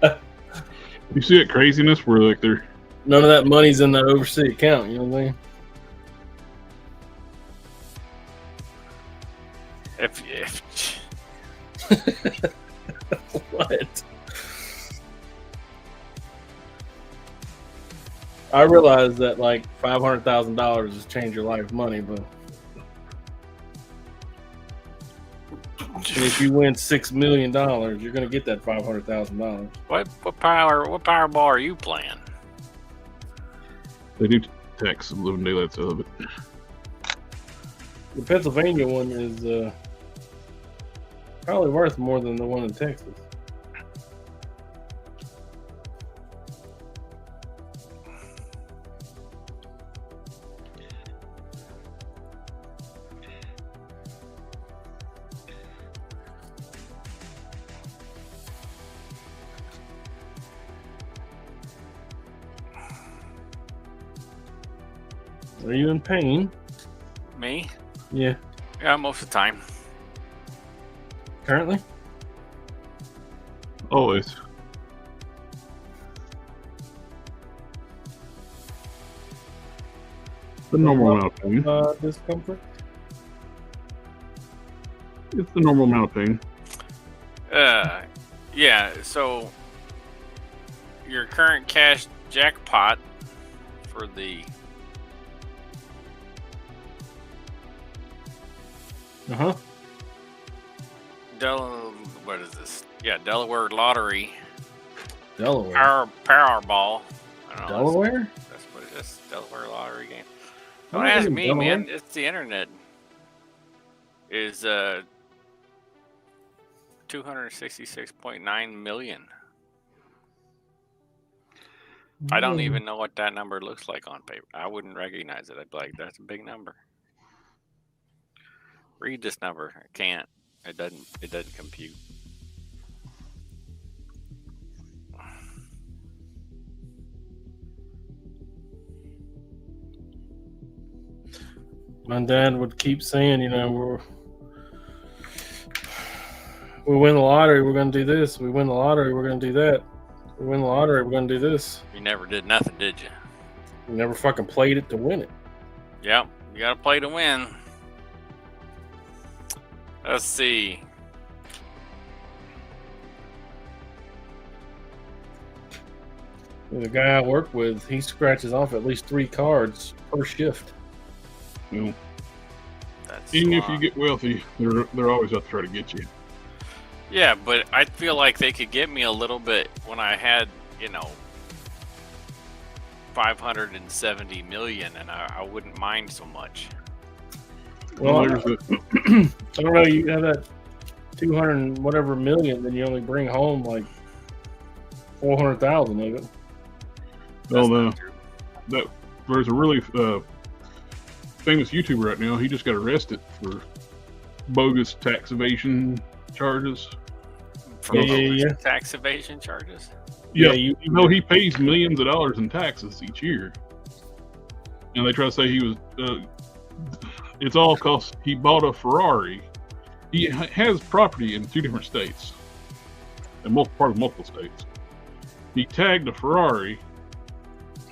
though. You see that craziness where like they're none of that money's in the overseas account, you know what I mean? If What? I realize that like $500,000 has changed your life money, but if you win $6 million, you're going to get that $500,000. what power ball are you playing? they do tax some living daylights out of it. The Pennsylvania one is probably worth more than the one in Texas. Are you in pain? Me? Yeah. Yeah, most of the time. Currently? Always. The normal amount of pain. Discomfort? It's the normal amount of pain. Yeah, so your current cash jackpot for the what is this? Yeah, Delaware Lottery. Delaware. Powerball. I don't know, Delaware? that's what it is. Delaware Lottery game. I Don't live ask in me, Delaware. man. It's the internet. Is 266.9 million. I don't even know what that number looks like on paper. I wouldn't recognize it. I'd be like, that's a big number. Read this number. I can't. It doesn't compute. My dad would keep saying, you know, we win the lottery, we're going to do this. We win the lottery, we're going to do that. We win the lottery, we're going to do this. You never did nothing, did you? We never fucking played it to win it. Yep. You got to play to win. Let's see. The guy I work with, he scratches off at least 3 cards per shift. You know, That's even if you get wealthy, they're always out to try to get you. Yeah, but I feel like they could get me a little bit when I had, 570 million, and I wouldn't mind so much. Well, There's a, I don't know, you have that 200 and whatever million, then you only bring home like 400,000 of it. well, there's a really famous YouTuber right now. He just got arrested for bogus tax evasion charges. For Yeah. tax evasion charges? Yeah, you he pays millions of dollars in taxes each year, and they try to say he was. It's all because he bought a Ferrari. He has property in 2 different states, and part of multiple states. He tagged a Ferrari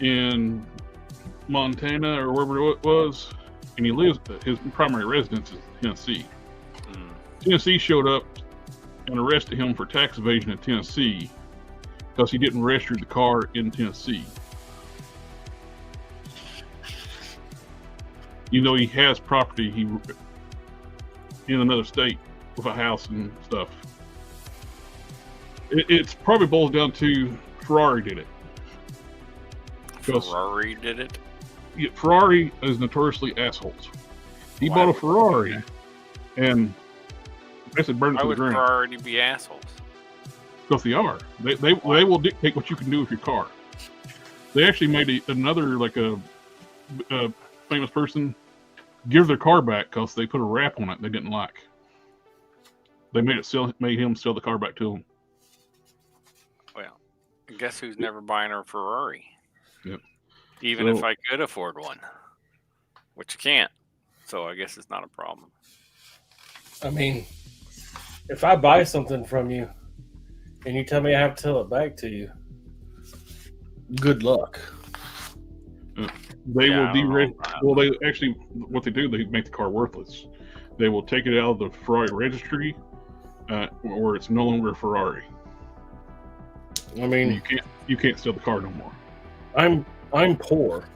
in Montana or wherever it was, and he lives. His primary residence is Tennessee. Tennessee showed up and arrested him for tax evasion in Tennessee because he didn't register the car in Tennessee. You know, he has property in another state with a house and stuff. It's probably boils down to Ferrari did it. Ferrari did it? Yeah, Ferrari is notoriously assholes. He bought a Ferrari and basically burned it Why to the would ground. Ferrari be assholes? Because they are. They will dictate what you can do with your car. They actually made another a famous person give their car back because they put a wrap on it they didn't like. They made him sell the car back to them. Well, guess who's never buying a Ferrari? Yep. Even if I could afford one, which you can't. So I guess it's not a problem. I mean, if I buy something from you and you tell me I have to tell it back to you, good luck. They will deregister. Well, they actually, what they do, they make the car worthless. They will take it out of the Ferrari registry, where it's no longer a Ferrari. I mean, you can't sell the car no more. I'm poor.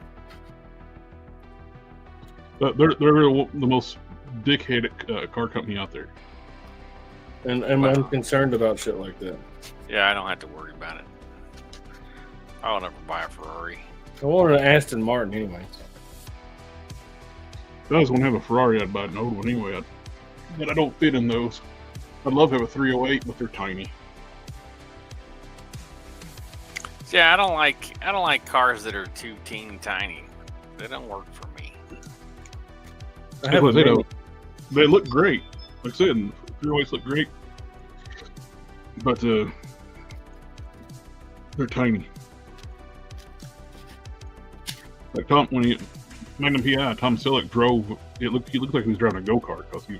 They're the most dickheaded car company out there. And I'm concerned about shit like that. Yeah, I don't have to worry about it. I will never buy a Ferrari. I wanted an Aston Martin anyways. If I was going to have a Ferrari, I'd buy an old one anyway. But I don't fit in those. I'd love to have a 308, but they're tiny. Yeah, I don't like cars that are too teeny tiny. They don't work for me. They look great. Like I said, 308s look great, but they're tiny. Like Tom, when Magnum PI, Tom Selleck drove. He looked like he was driving a go-kart because his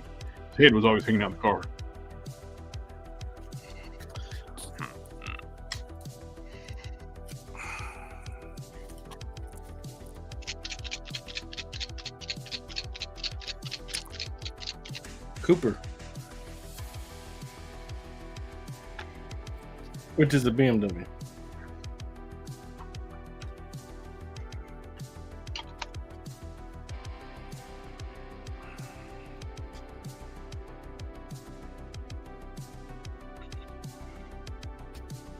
head was always hanging out of the car. Cooper. Which is a BMW.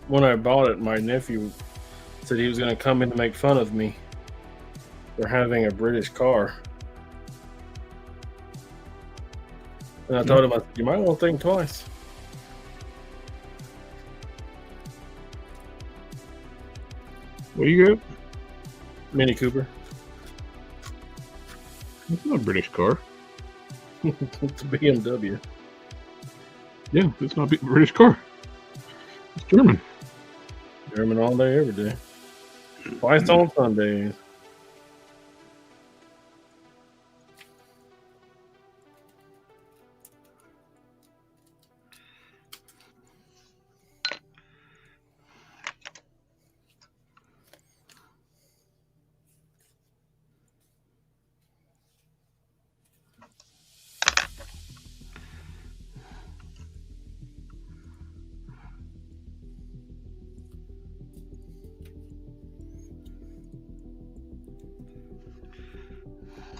When I bought it, my nephew said he was going to come in to make fun of me for having a British car. And I told him, I said, you might want to think twice. What do you got? Mini Cooper. It's not a British car. It's a BMW. Yeah, it's not a British car. It's German. German all day, every day. Twice on Sundays.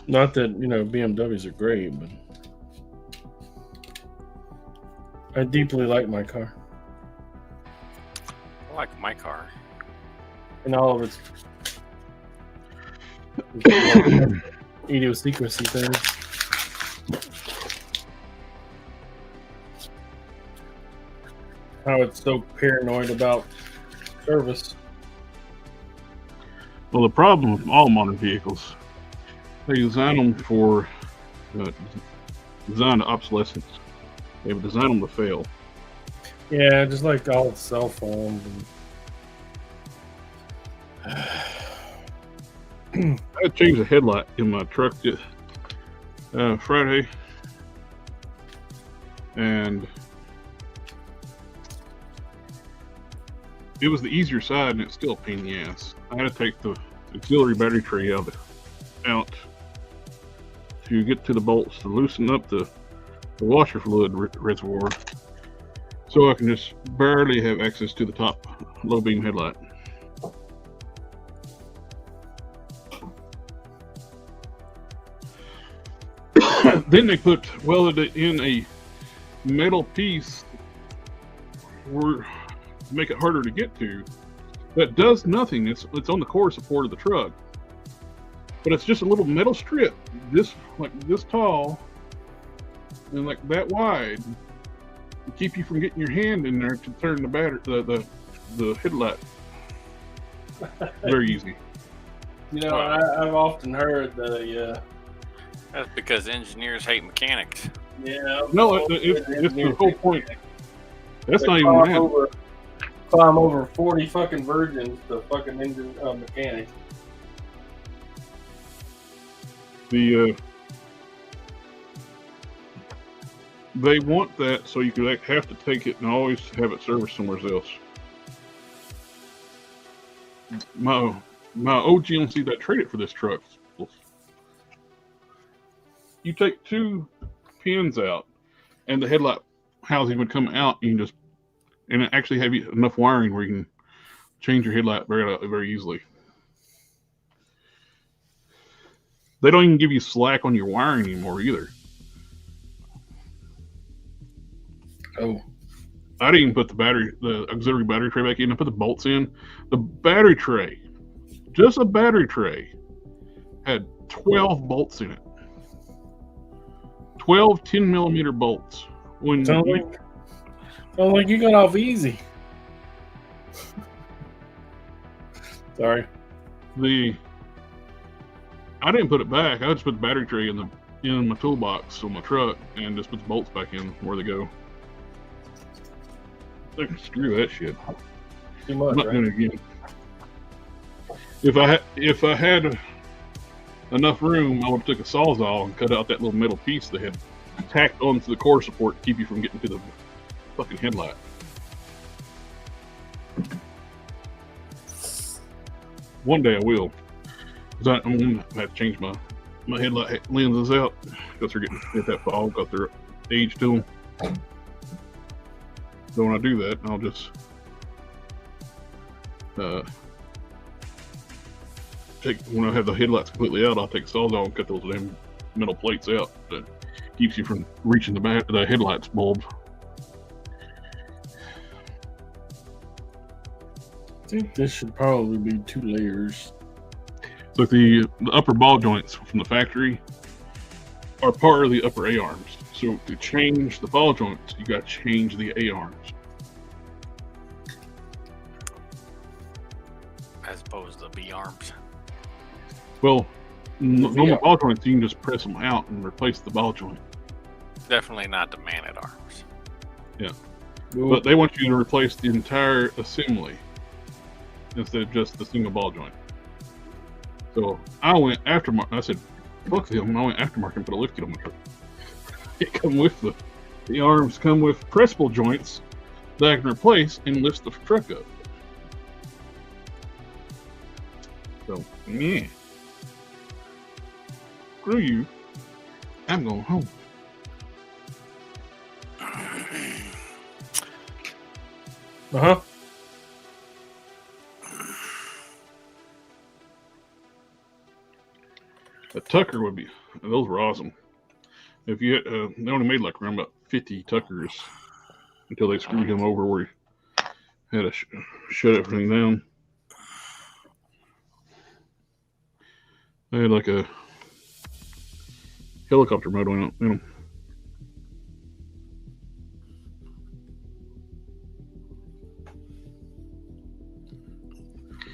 Not that, BMWs are great, but I deeply like my car. I like my car. And all of its idiosyncrasy things. How it's so paranoid about service. Well, the problem with all modern vehicles, they design them for design to obsolescence. They would design them to fail. Yeah, just like all the cell phones. I changed the headlight in my truck Friday, and it was the easier side, and it's still a pain in the ass. I had to take the auxiliary battery tray out to get to the bolts to loosen up the washer fluid reservoir, so I can just barely have access to the top low beam headlight. Then they welded it in a metal piece to make it harder to get to. That does nothing. It's on the core support of the truck, but it's just a little metal strip, this tall and like that wide, to keep you from getting your hand in there to turn the headlight. Very easy. I've often heard That's because engineers hate mechanics. No, it's the whole point. That's not even that. Climb over 40 fucking virgins to fucking engine mechanic. They want that so you could have to take it and always have it serviced somewhere else. My old GMC that traded for this truck, you take two pins out, and the headlight housing would come out. And it actually have enough wiring where you can change your headlight very easily. They don't even give you slack on your wiring anymore either. Oh. I didn't even put the auxiliary battery tray back in. I put the bolts in. The battery tray, just a battery tray, had 12 bolts in it. 12 10mm bolts. Sounds like you got off easy. Sorry. I didn't put it back. I just put the battery tray in my toolbox on my truck and just put the bolts back in where they go. Screw that shit. Too much, I'm not right? doing it again. If I had enough room, I would have took a Sawzall and cut out that little metal piece they had tacked onto the core support to keep you from getting to the fucking headlight. One day I will. Because I'm going to have to change my headlight lenses out because they're getting that fog because they're age to them. So when I do that, I'll just when I have the headlights completely out, I'll take the Sawzall and cut those damn metal plates out that keeps you from reaching the headlights bulb. I think this should probably be 2 layers. So the upper ball joints from the factory are part of the upper A-arms. So to change the ball joints, you got to change the A-arms. As opposed to B arms. Well, normal ball joints, you can just press them out and replace the ball joint. Definitely not the man-at-arms. Yeah. But they want you to replace the entire assembly instead of just the single ball joint. So I went aftermarket. I said, fuck them. I went aftermarket and put a lift kit on my truck. It come with the arms come with pressable joints that I can replace and lift the truck up. So, yeah. Screw you. I'm going home. Uh-huh. A Tucker would be, those were awesome. If you they only made like around about 50 Tuckers until they screwed him over where he had to shut everything down. They had like a helicopter mode on them.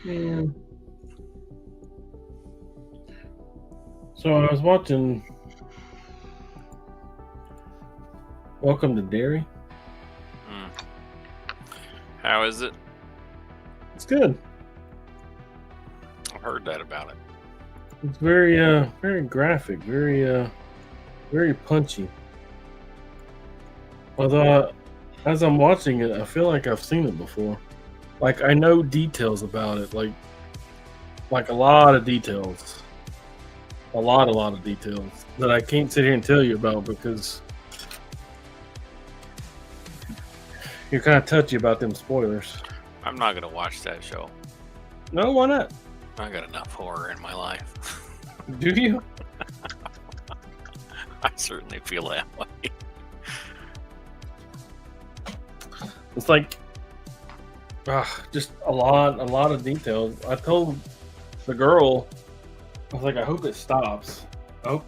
Yeah. So I was watching Welcome to Derry. How is it? It's good. I've heard that about it. It's very very graphic, very punchy. Although as I'm watching it, I feel like I've seen it before. Like I know details about it, like a lot of details. A lot of details that I can't sit here and tell you about because you're kind of touchy about them spoilers. I'm not gonna watch that show. No, why not? I got enough horror in my life. Do you? I certainly feel that way. It's like just a lot of details. I told the girl, I was like, I hope it stops. I hope,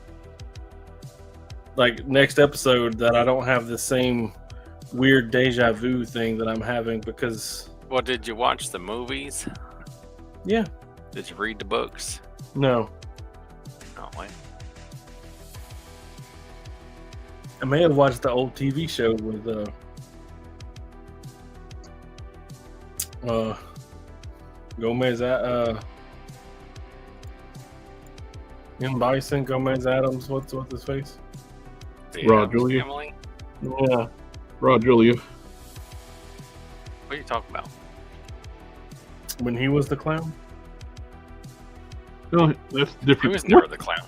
like, next episode that I don't have the same weird deja vu thing that I'm having because... Well, did you watch the movies? Yeah. Did you read the books? No. Oh, wait. I may have watched the old TV show with Gomez M. Bison, Gomez Adams, what's his face? The Rod Aves Julia. family? Yeah. Rod Julia. What are you talking about? When he was the clown? No, that's He different. was never the clown.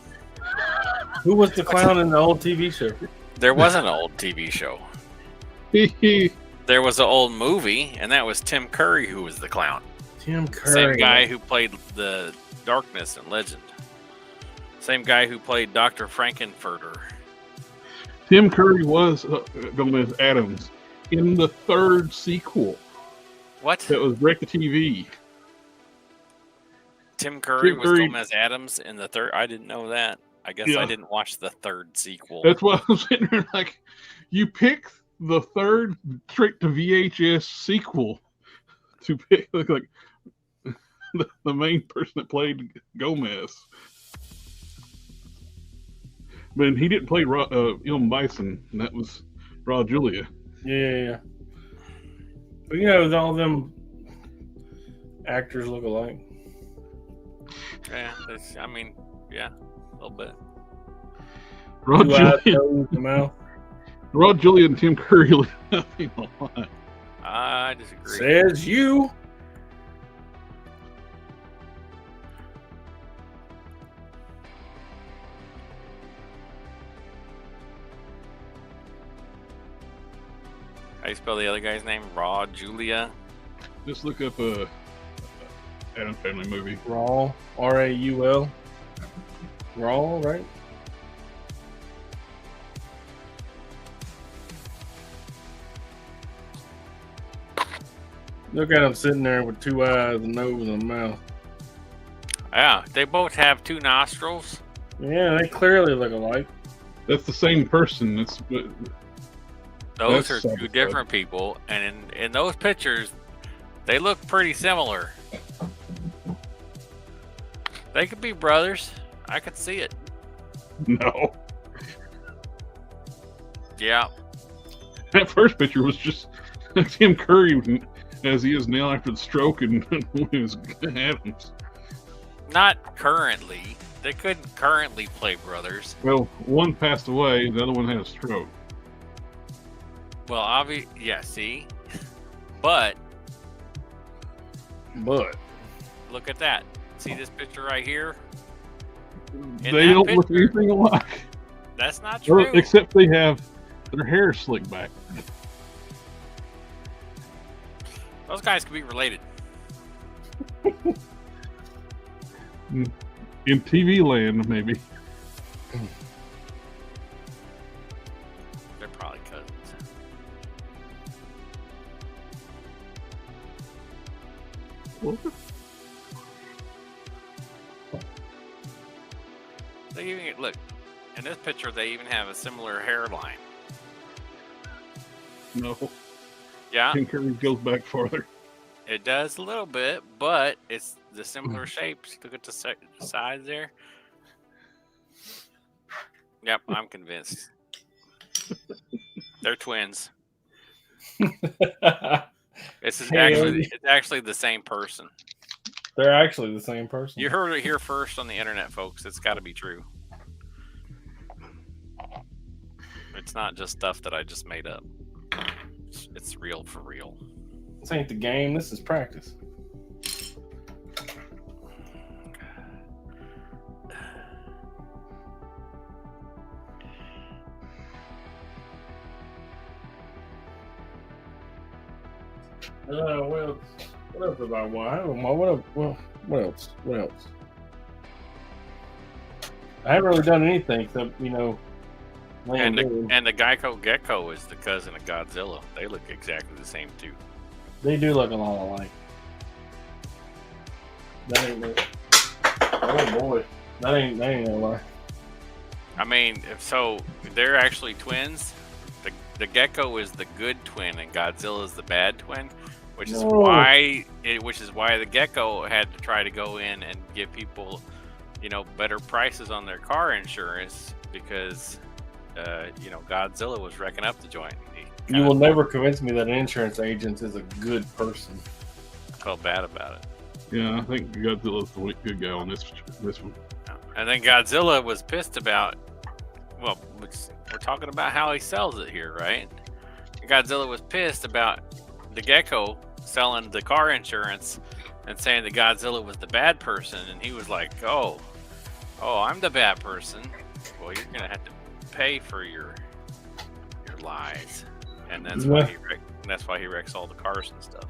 Who was the clown in the old TV show? There was an old TV show. There was an old movie, and that was Tim Curry who was the clown. Tim Curry. Same guy who played the Darkness in Legend. Same guy who played Dr. Frankenfurter. Tim Curry was Gomez Adams in the third sequel. What? That was Wreck the TV. Tim Curry Tim was Curry- Gomez Adams in the third? I didn't know that. I guess Yeah. I didn't watch the third sequel. That's why I was sitting there like, you pick the third straight to VHS sequel to pick like the main person that played Gomez. But he didn't play Ilm Bison, and that was Rod Julia. Yeah. But you know, all them actors look alike. Yeah, I mean, Yeah, a little bit. Rod Two eyes, Julian, nose, the mouth. Rod Julian, and Tim Curry look nothing alike. I disagree. Says you. How do you spell the other guy's name? Raw Julia. Just look up a Adam Family movie. Raw. R-A-U-L. Raw, right? Look at him sitting there with two eyes, a nose, and a mouth. Yeah, they both have two nostrils. Yeah, they clearly look alike. That's the same person. Those That's are so two different people, and in those pictures, they look pretty similar. They could be brothers. I could see it. no. Yeah. That first picture was just Tim Curry as he is now after the stroke and his Adams. Not currently. They couldn't currently play brothers. Well, one passed away, the other one had a stroke. Well, yeah, see? But look at that. See this picture right here? In They that don't look picture- anything alike. That's not true. Except they have their hair slicked back. Those guys could be related. In TV land, maybe. They're probably cousins. They even look in this picture. They even have a similar hairline. No. Yeah, Tim Curry goes back farther. it does a little bit, but it's the similar shapes. Look at the sides there. Yep, I'm convinced. They're twins. It's actually the same person. They're actually the same person. You heard it here first on the internet, folks. It's got to be true. It's not just stuff that I just made up. It's real for real. This ain't the game. This is practice. What else about why? What else? I haven't really done anything except, And the Geico Gecko is the cousin of Godzilla. They look exactly the same too. They do look a lot alike. That ain't no. Oh boy, that ain't no lie. I mean, so they're actually twins. The Gecko is the good twin, and Godzilla is the bad twin, which is why the Gecko had to try to go in and give people, better prices on their car insurance because, Godzilla was wrecking up the joint. You will never convince me that an insurance agent is a good person. Felt bad about it. Yeah, I think Godzilla's the good guy on this one. And then Godzilla was pissed about, we're talking about how he sells it here, right? Godzilla was pissed about the Gecko selling the car insurance and saying that Godzilla was the bad person, and he was like, oh, I'm the bad person. Well, you're gonna have to pay for your lies, and that's why he wrecks all the cars and stuff.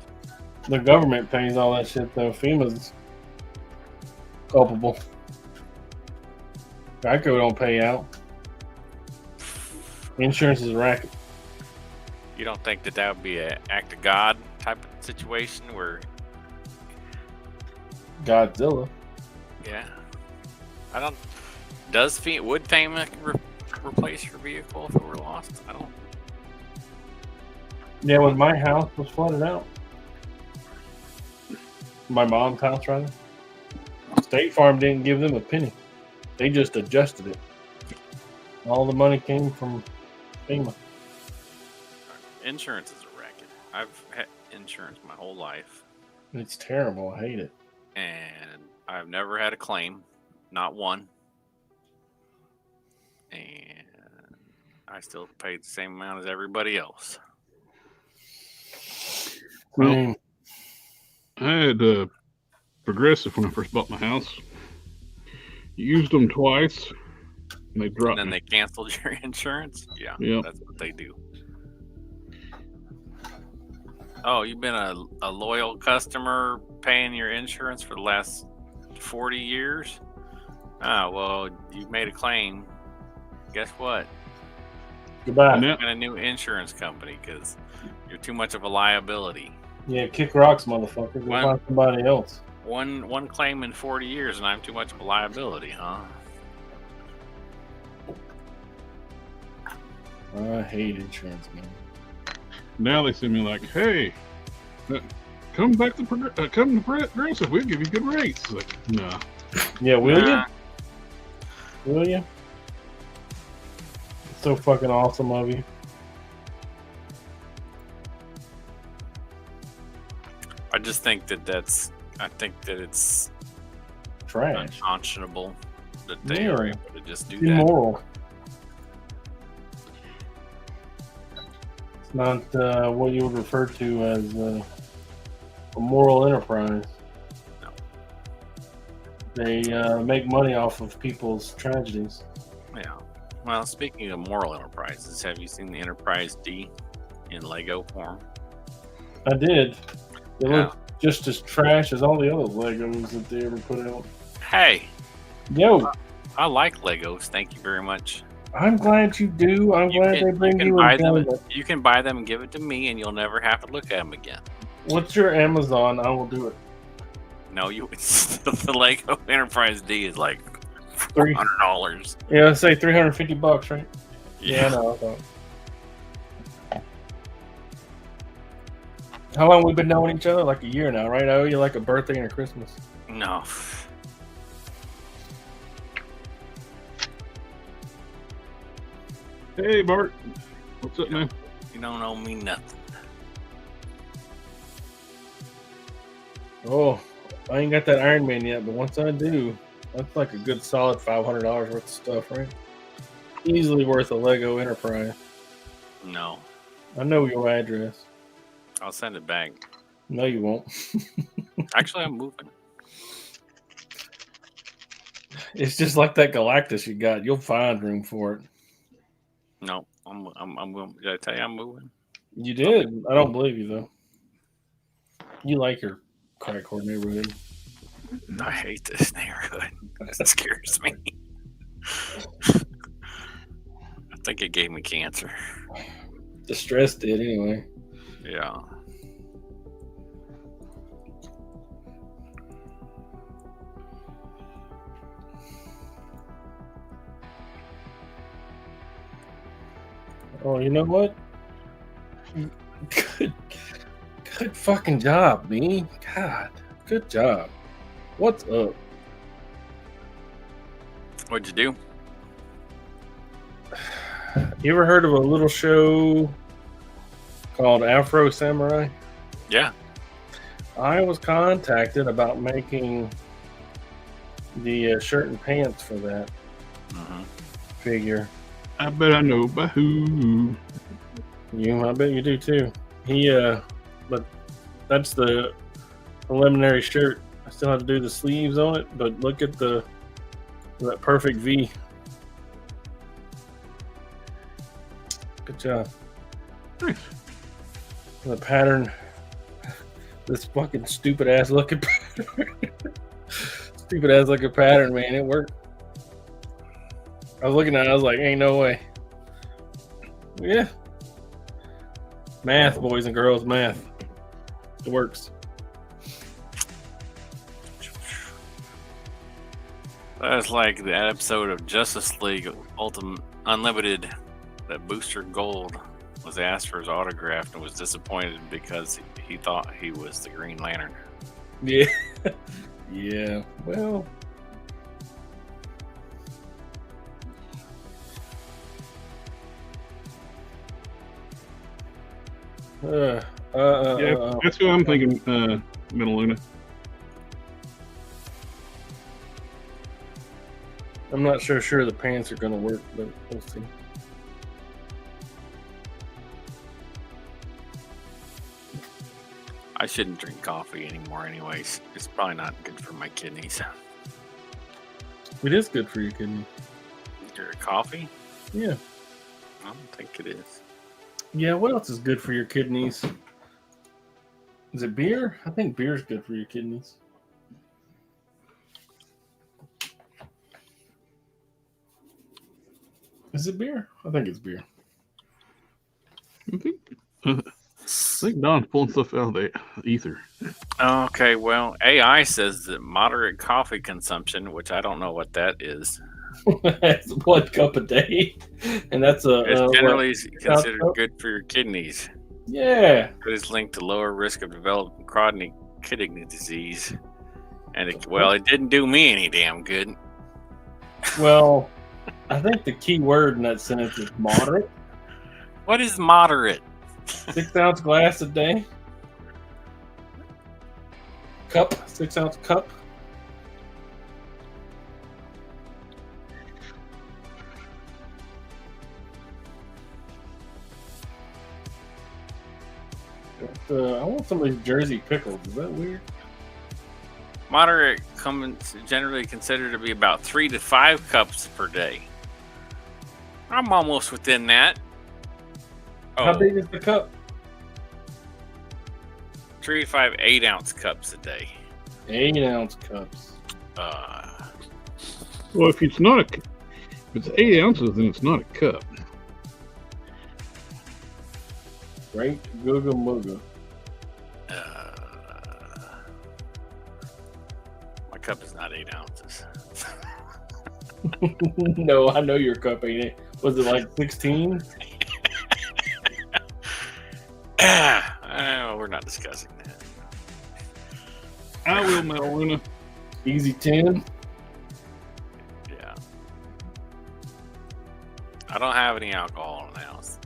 The government pays all that shit though. FEMA's culpable. Geico don't pay out. Insurance is a racket. You don't think that would be an act of God type of situation where Godzilla? Yeah, I don't. Would FEMA replace your vehicle if it were lost? I don't. Yeah, when my house was flooded out, my mom's house rather, State Farm didn't give them a penny. They just adjusted it. All the money came from FEMA. Insurance is a racket. I've had insurance my whole life, It's terrible. I hate it. and I've never had a claim, not one. and I still paid the same amount as everybody else. Well, I had Progressive when I first bought my house. Used them twice, and they dropped. And then they canceled your insurance. Yeah, Yep. That's what they do. Oh, you've been a loyal customer paying your insurance for the last 40 years? Ah, well, you've made a claim. Guess what? Goodbye. And now, Get a new insurance company because you're too much of a liability. Yeah, kick rocks, motherfucker. Go find somebody else. One claim in 40 years, and I'm too much of a liability, huh? I hate insurance, man. now they send me like, hey, come back to Progressive. We'll give you good rates. Like, nah. Yeah, will you? Will you? It's so fucking awesome of you. I just think it's Trash. unconscionable that they Yeah. are able to just do that. Immoral. It's not what you would refer to as a moral enterprise. No. They make money off of people's tragedies. Yeah. Well, speaking of moral enterprises, have you seen the Enterprise D in Lego form? I did. They Yeah. look just as trash as all the other Legos that they ever put out. Hey, Yo, I like Legos. Thank you very much. I'm glad you do. I'm glad they bring you buy them. enjoyment. You can buy them and give it to me, and you'll never have to look at them again. What's your Amazon? I will do it. No, the Lego Enterprise D is like Three- $400. Yeah, let's say $350, right? Yeah. No. How long we been knowing each other? Like a year now, right? I owe you like a birthday and a Christmas. No. Hey, Bart. What's up, man? You don't owe me nothing. Oh, I ain't got that Iron Man yet, but once I do, that's like a good solid $500 worth of stuff, right? Easily worth a Lego Enterprise. No. I know your address. I'll send it back. No, you won't. Actually, I'm moving. It's just like that Galactus you got. You'll find room for it. No, I'm did I tell you I'm moving? You did. I don't believe you though. You like your crack whore neighborhood. I hate this neighborhood. It scares me. I think it gave me cancer. The stress did anyway. Yeah. Oh, you know what? Good fucking job, me. God, good job. What's up? What'd you do? You ever heard of a little show called Afro Samurai? Yeah. I was contacted about making the shirt and pants for that figure. I bet I know by who. I bet you do too. But that's the preliminary shirt. I still have to do the sleeves on it, but look at that perfect V. Good job. Nice. The pattern, this fucking stupid ass looking pattern, man. It worked. I was looking at it, I was like, ain't no way. Yeah. Math, boys and girls, math. It works. That's like the episode of Justice League Ultimate Unlimited that Booster Gold was asked for his autograph and was disappointed because he thought he was the Green Lantern. Yeah. Yeah. Well. Yeah, that's who I'm thinking, Metaluna. I'm not so sure the pants are going to work, but we'll see. I shouldn't drink coffee anymore, anyways. It's probably not good for my kidneys. It is good for your kidney. Your coffee? Yeah. I don't think it is. Yeah, what else is good for your kidneys? Is it beer? I think beer is good for your kidneys. Is it beer? I think it's beer. I think Don's pulling stuff out of the ether. Okay, well, AI says that moderate coffee consumption, which I don't know what that is. It's 1 cup a day, and that's It's generally considered cup? good for your kidneys. Yeah. It is linked to lower risk of developing chronic kidney disease. And it didn't do me any damn good. Well, I think the key word in that sentence is moderate. What is moderate? 6-ounce glass a day. Cup, 6-ounce cup. I want some of these Jersey pickles. Is that weird? Moderate comes generally considered to be about 3 to 5 cups per day. I'm almost within that. How big is the cup? 3 to 5 8-ounce cups a day. 8-ounce cups. Well, if it's 8 ounces, then it's not a cup. Great Googa Mooga. My cup is not 8 ounces. No, I know your cup ain't it. Was it like 16? We're not discussing that. I will, Meluna. Easy 10. Yeah. I don't have any alcohol in the house.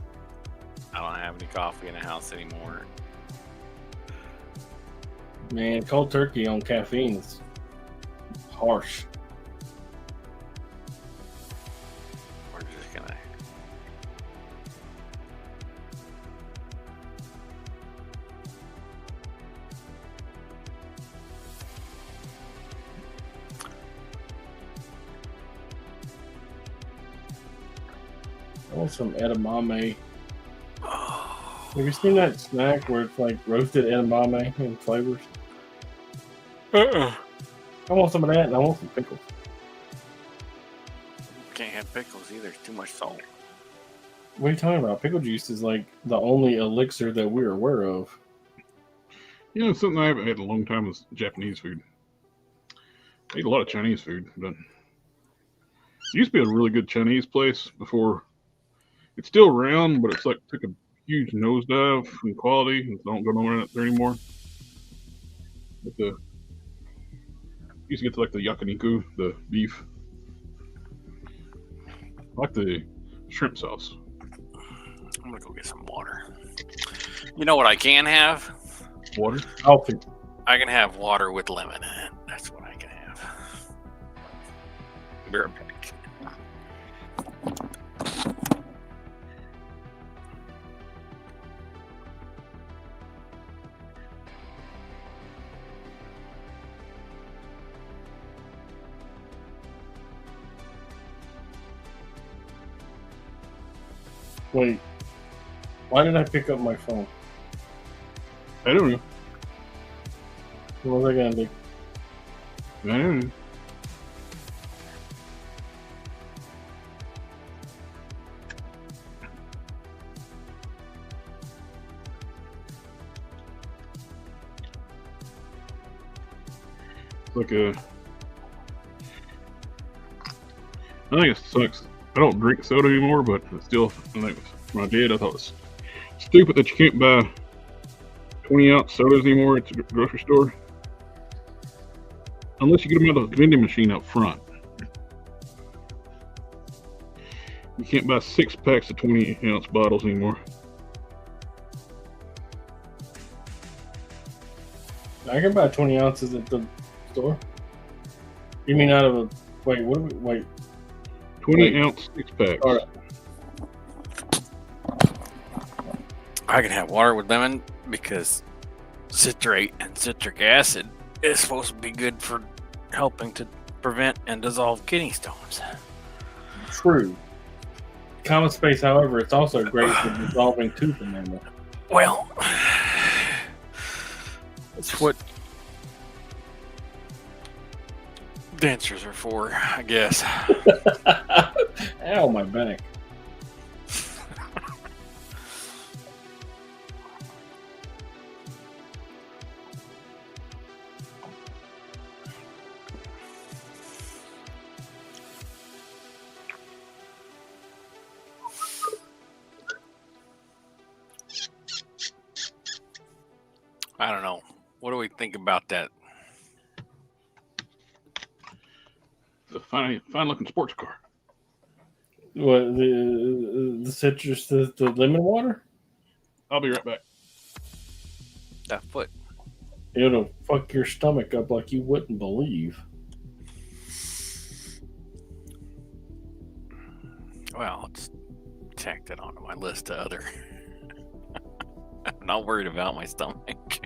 I don't have any coffee in the house anymore. Man, cold turkey on caffeine is harsh. We're just gonna. I want some edamame. Have you seen that snack where it's like roasted edamame and flavors? I want some of that, and I want some pickles. Can't have pickles either. It's too much salt. What are you talking about? Pickle juice is like the only elixir that we're aware of. You know, something I haven't had in a long time is Japanese food. I eat a lot of Chinese food, but it used to be a really good Chinese place before. It's still around, but it's like took a huge nosedive in quality and don't go nowhere there anymore. But used to get to like the yakiniku, the beef. I like the shrimp sauce. I'm gonna go get some water. You know what I can have? Water? Coffee. I can have water with lemon in it. That's what I can have. Be right back. Wait, why did I pick up my phone? I don't know. What was I gonna do? I don't know. It's like I think it sucks. I don't drink soda anymore, but it's still, I think when I did, I thought it was stupid that you can't buy 20-ounce sodas anymore at the grocery store. Unless you get them out of the vending machine up front. You can't buy 6 packs of 20-ounce bottles anymore. I can buy 20 ounces at the store. You mean out of a wait? 20-ounce 6-packs. All right. I can have water with lemon because citrate and citric acid is supposed to be good for helping to prevent and dissolve kidney stones. True. Common space, however, it's also great for dissolving tooth enamel. Well, it's what dentures are for, I guess. Ow, my back. I don't know. What do we think about that? It's a fine-looking sports car. What, the citrus, the lemon water? I'll be right back. That foot. It'll fuck your stomach up like you wouldn't believe. Well, let's tack that onto my list of other. I'm not worried about my stomach.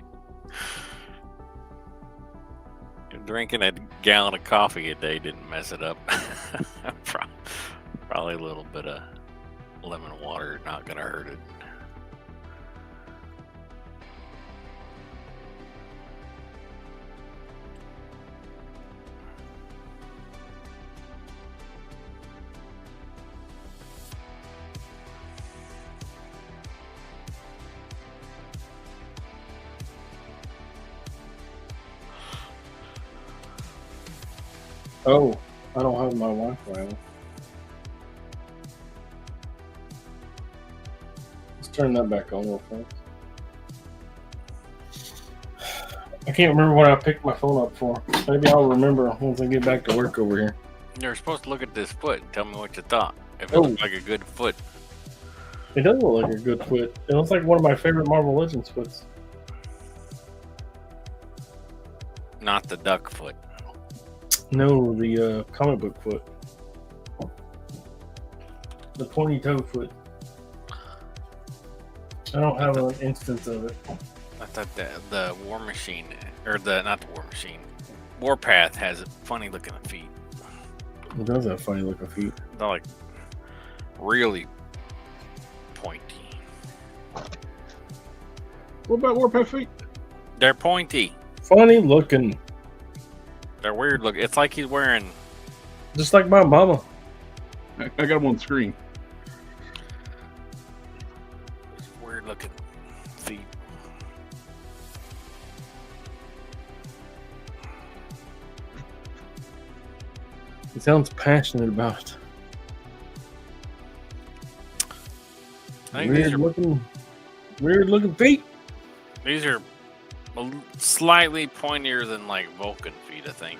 Drinking a gallon of coffee a day didn't mess it up. Probably a little bit of lemon water, not gonna hurt it. Oh, I don't have my Wi-Fi on. Let's turn that back on real fast. I can't remember what I picked my phone up for. Maybe I'll remember once I get back to work over here. You're supposed to look at this foot and tell me what you thought. If it Oh. looked like a good foot. It does look like a good foot. It looks like one of my favorite Marvel Legends foots. Not the duck foot. No, the comic book foot. The pointy toe foot. I don't have an instance of it. I thought that the War Machine, or not the War Machine, Warpath has funny looking feet. It does have funny looking feet. They're like really pointy. What about Warpath feet? They're pointy. Funny looking. They're weird looking. It's like he's wearing. Just like my mama. I got them on the screen. Weird looking feet. He sounds passionate about it. I think these Weird looking feet. These are slightly pointier than like Vulcan feet, I think.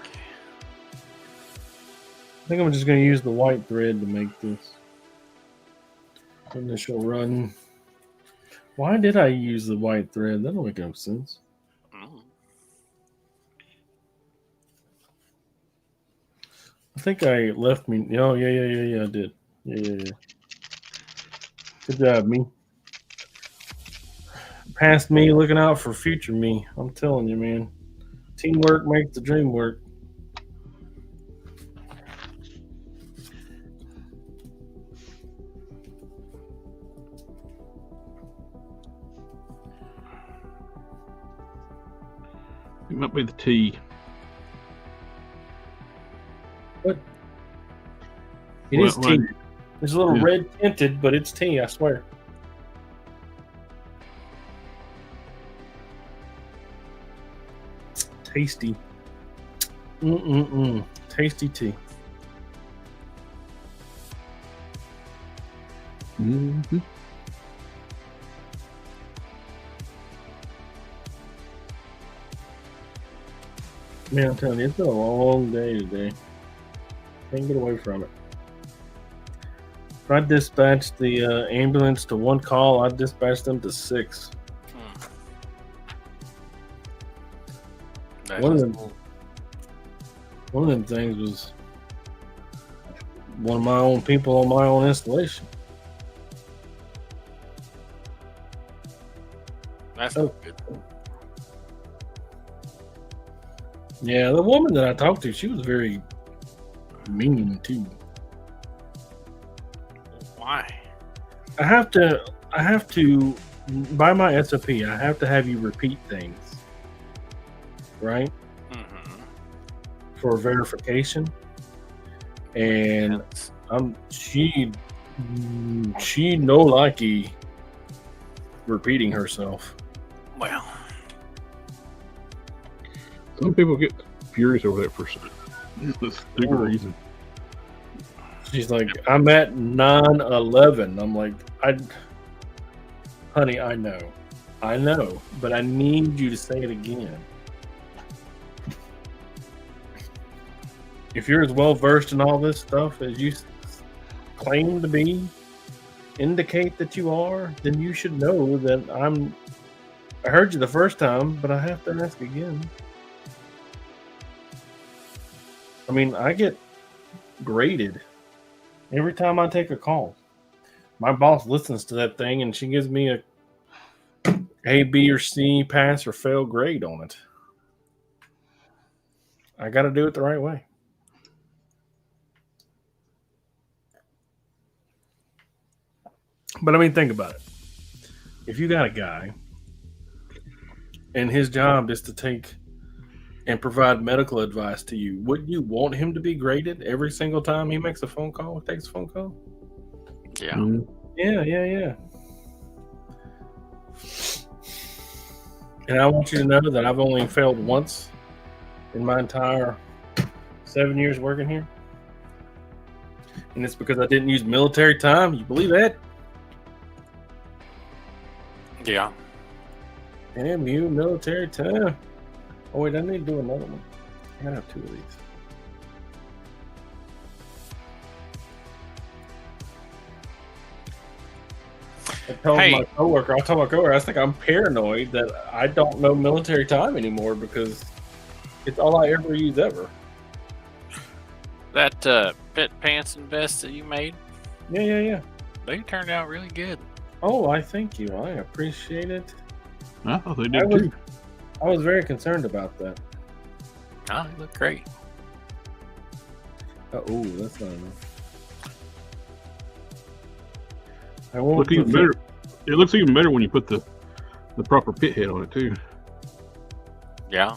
I think I'm just going to use the white thread to make this initial run. Why did I use the white thread? That don't make no sense. Mm. I think I left me. Oh, yeah, I did. Yeah. Good job, me. Past me looking out for future me. I'm telling you, man. Teamwork makes the dream work. It might be the T. What? It is tea. It's a little Yeah. red tinted, but it's tea, I swear. Tasty. Tasty tea. Mm-hmm. Man, I'm telling you, it's been a long day today. Can't get away from it. If I dispatched the ambulance to one call, I'd dispatch them to 6. That One is of them, cool. one of them things was one of my own people on my own installation. That's Oh. good. Yeah, the woman that I talked to, she was very mean too. Why? I have to by my SOP, I have to have you repeat things, right? Mm-hmm. For verification. And she no likey repeating herself. Well, Some people get furious over that for this stupid reason. She's like, I'm at 9/11. I'm like, honey, I know, but I need you to say it again. If you're as well versed in all this stuff as you claim to be, indicate that you are, then you should know that I heard you the first time, but I have to ask again. I mean, I get graded every time I take a call. My boss listens to that thing and she gives me a A, B, or C, pass or fail grade on it. I got to do it the right way. But I mean, think about it. If you got a guy and his job is to take and provide medical advice to you, wouldn't you want him to be graded every single time he makes a phone call or takes a phone call? yeah. Mm. Yeah. And I want you to know that I've only failed once in my entire 7 years working here. And it's because I didn't use military time. You believe that? Yeah. Damn you, military time. Oh, wait, I need to do another one. I gotta have two of these. I told my coworker, I think I'm paranoid that I don't know military time anymore because it's all I ever use ever. That pit pants and vest that you made, Yeah. they turned out really good. Oh, I thank you. I appreciate it. I thought they did too. I was very concerned about that. Oh, they look great. Oh, that's not enough. I won't Look even better. It looks even better when you put the proper pit head on it too. Yeah.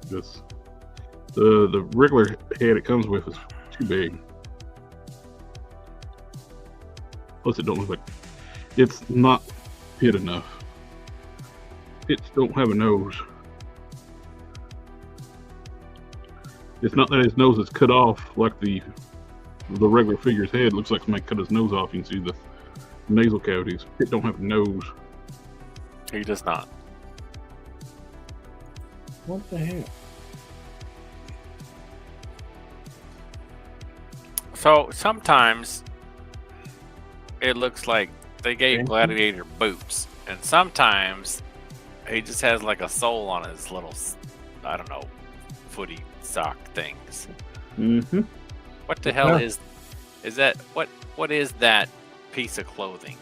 Just the regular head it comes with is too big. Plus, it don't look like it's not pit enough. Pits don't have a nose. It's not that his nose is cut off like the regular figure's head. It looks like somebody cut his nose off. You can see the nasal cavities. Pit don't have a nose. He does not. What the hell? So sometimes it looks like they gave Gladiator boots, and sometimes he just has like a sole on his little, I don't know, footy sock things. Mm-hmm. What the hell is that? What is that piece of clothing?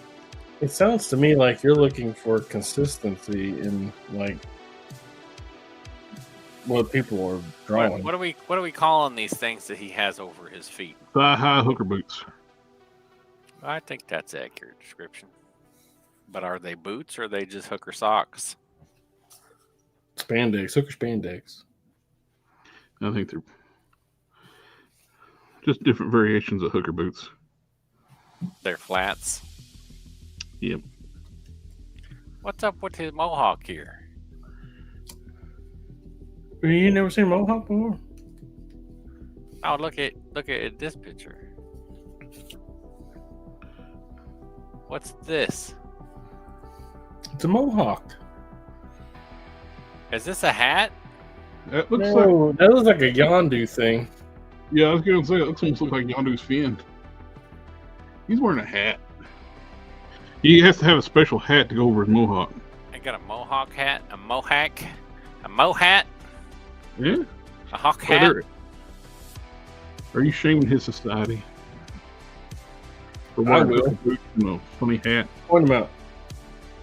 It sounds to me like you're looking for consistency in like what people are drawing. What are we calling these things that he has over his feet? Thigh-high hooker boots. I think that's an accurate description. But are they boots or are they just hooker socks? Spandex, hooker spandex. I think they're just different variations of hooker boots. They're flats. Yep. What's up with his mohawk here? You never seen Mohawk before? Oh, look at this picture. What's this? It's a Mohawk. Is this a hat? That looks That looks like a Yondu thing. Yeah, I was gonna say it looks almost like Yondu's fin. He's wearing a hat. He has to have a special hat to go over his mohawk. I got a mohawk hat, a mohawk, a mohat, Yeah. a hawk Yeah, hat. Are you shaming his society? For I wearing will. purple boots and a funny hat? Point him out.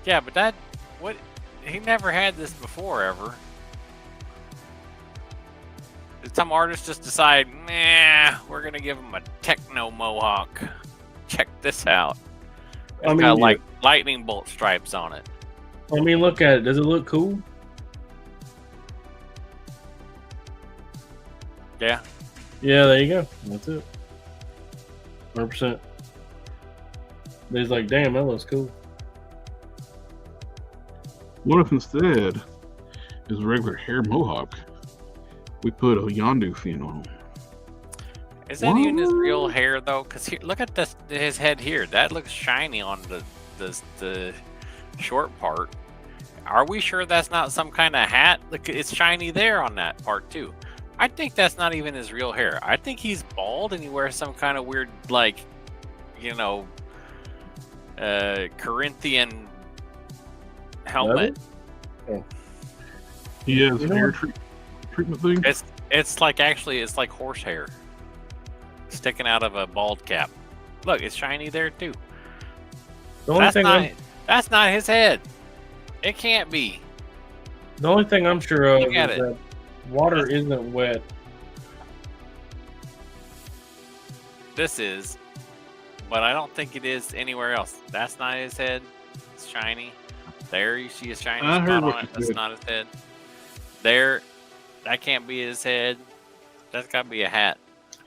Yeah, but he never had this before ever. Did some artists just decide, nah, we're gonna give him a techno mohawk? Check this out. It's got like lightning bolt stripes on it. I mean, look at it. Does it look cool? Yeah. Yeah, there you go. That's it. 100%. He's like, damn, that looks cool. What if instead is a regular hair mohawk? We put a Yondu fin on him. Is that even his real hair though? Because look at this, his head here. That looks shiny on the short part. Are we sure that's not some kind of hat? Look, it's shiny there on that part too. I think that's not even his real hair. I think he's bald and he wears some kind of weird, like, you know, Corinthian helmet. Oh. He has hair treatment thing. It's like it's like horsehair sticking out of a bald cap. Look, it's shiny there too. The only thing that's not his head. It can't be. The only thing I'm sure of Look is at it. that water isn't wet. This is, but I don't think it is anywhere else. That's not his head. It's shiny. There you see a shiny I heard spot what on it. you That's said. not his head. There, that can't be his head. That's got to be a hat.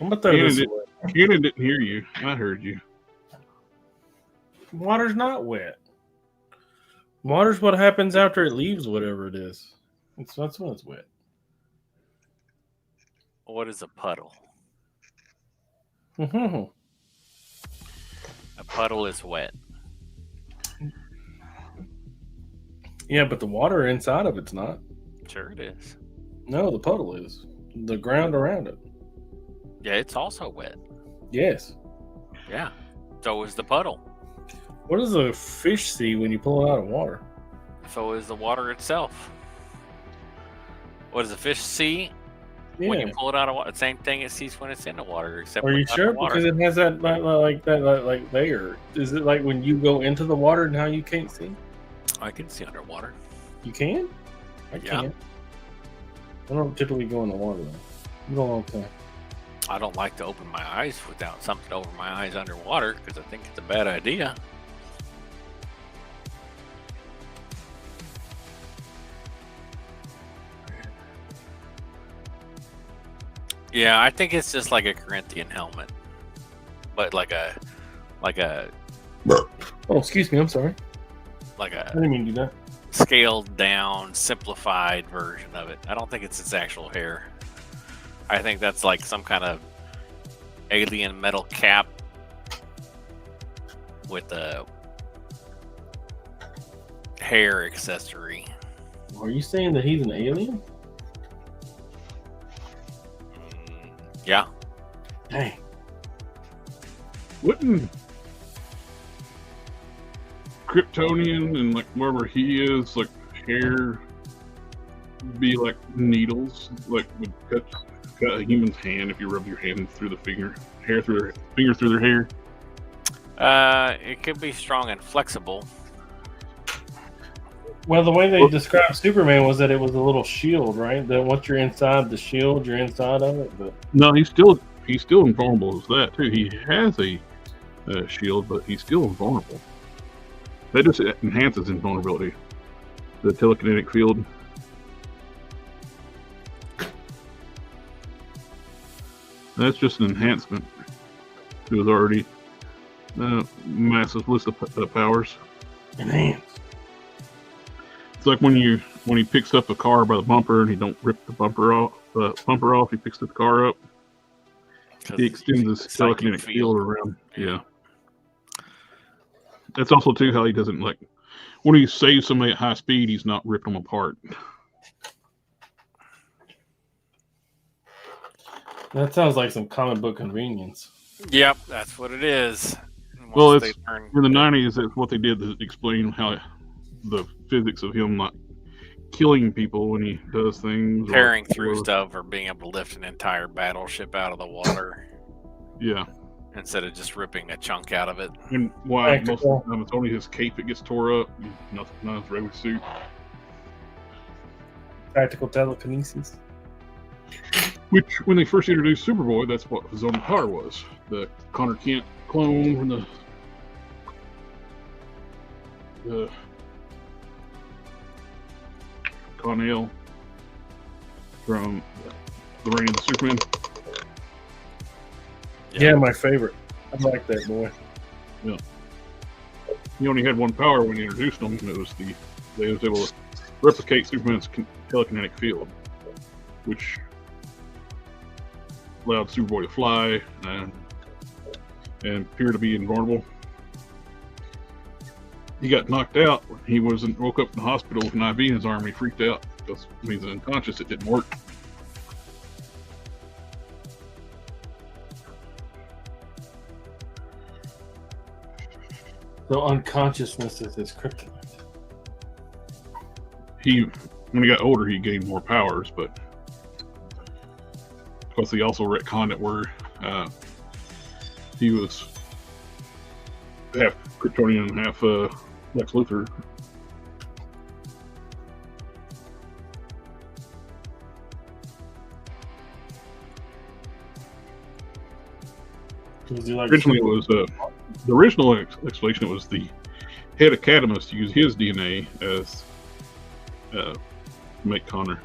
I'm gonna throw this away. Shannon didn't hear you. I heard you. Water's not wet. Water's what happens after it leaves whatever it is. That's when it's wet. What is a puddle? Mm-hmm. A puddle is wet. Yeah, but the water inside of it's not. Sure it is. No, the puddle is. The ground around it. Yeah, it's also wet. Yes. Yeah. So is the puddle. What does a fish see when you pull it out of water? So is the water itself. What does a fish see Yeah. when you pull it out of water? Same thing it sees when it's in the water, except Are you without sure? the water. Because it has that like layer. Is it like when you go into the water and how you can't see? I can see underwater. You can? I Yeah. can't. I don't typically go in the water though. You don't like that. I don't like to open my eyes without something over my eyes underwater because I think it's a bad idea. Yeah, I think it's just like a Corinthian helmet, but like a Oh, excuse me. I'm sorry. like I a didn't mean to do that. scaled down, simplified version of it. I don't think it's its actual hair. I think that's like some kind of alien metal cap with a hair accessory. Are you saying that he's an alien? Yeah. Dang. Wouldn't Kryptonian and like wherever he is, like hair be like needles, like would cut a human's hand if you rub your hand through the finger through their hair. It could be strong and flexible. Well, the way they described Superman was that it was a little shield, right? That once you're inside the shield, you're inside of it. But No, he's still invulnerable as that too. He has a shield, but he's still invulnerable. That just enhances invulnerability. The telekinetic field. That's just an enhancement to his already massive list of powers. enhanced. It's like when he picks up a car by the bumper and he don't rip the bumper off. He picks the car up. He extends his telekinetic field around. Yeah. That's also too how he doesn't like when he saves somebody at high speed. He's not ripping them apart. That sounds like some comic book convenience. Yep, that's what it is. Well, Once it's they turn- in the '90s. That's what they did to explain how the physics of him not killing people when he does things, tearing through stuff or being able to lift an entire battleship out of the water. Yeah. instead of just ripping a chunk out of it. And why most Practical. of the time it's only his cape that gets tore up, and not his regular suit. Tactical telekinesis. Which, when they first introduced Superboy, that's what his own power was. The Connor Kent clone from the Connell from the Reign of the Superman. Yeah, my favorite. I like that boy. He only had one power when he introduced him, and it was they was able to replicate Superman's telekinetic field, which allowed Superboy to fly and appear to be invulnerable. He got knocked out when he woke up in the hospital with an IV in his arm, and he freaked out because when he was unconscious, it didn't work. So unconsciousness is his kryptonite. When he got older, he gained more powers, but because he also retconned it where he was half Kryptonian and half Lex Luthor. Was he like Originally, it was the original explanation. It was the head of Cadmus to use his DNA as make Connor,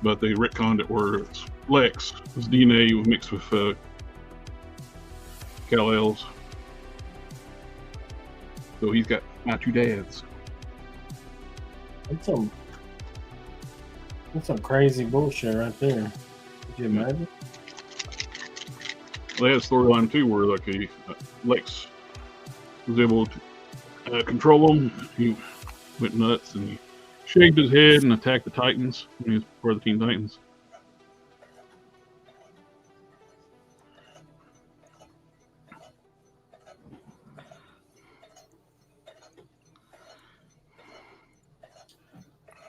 but they retconned it where it's Lex. His DNA was mixed with Kal-El's, so he's got my two dads. That's some crazy bullshit right there. Could you imagine? They had a storyline too where like Lex was able to control him. He went nuts and he shaved his head and attacked the Titans when he was part of the Teen Titans.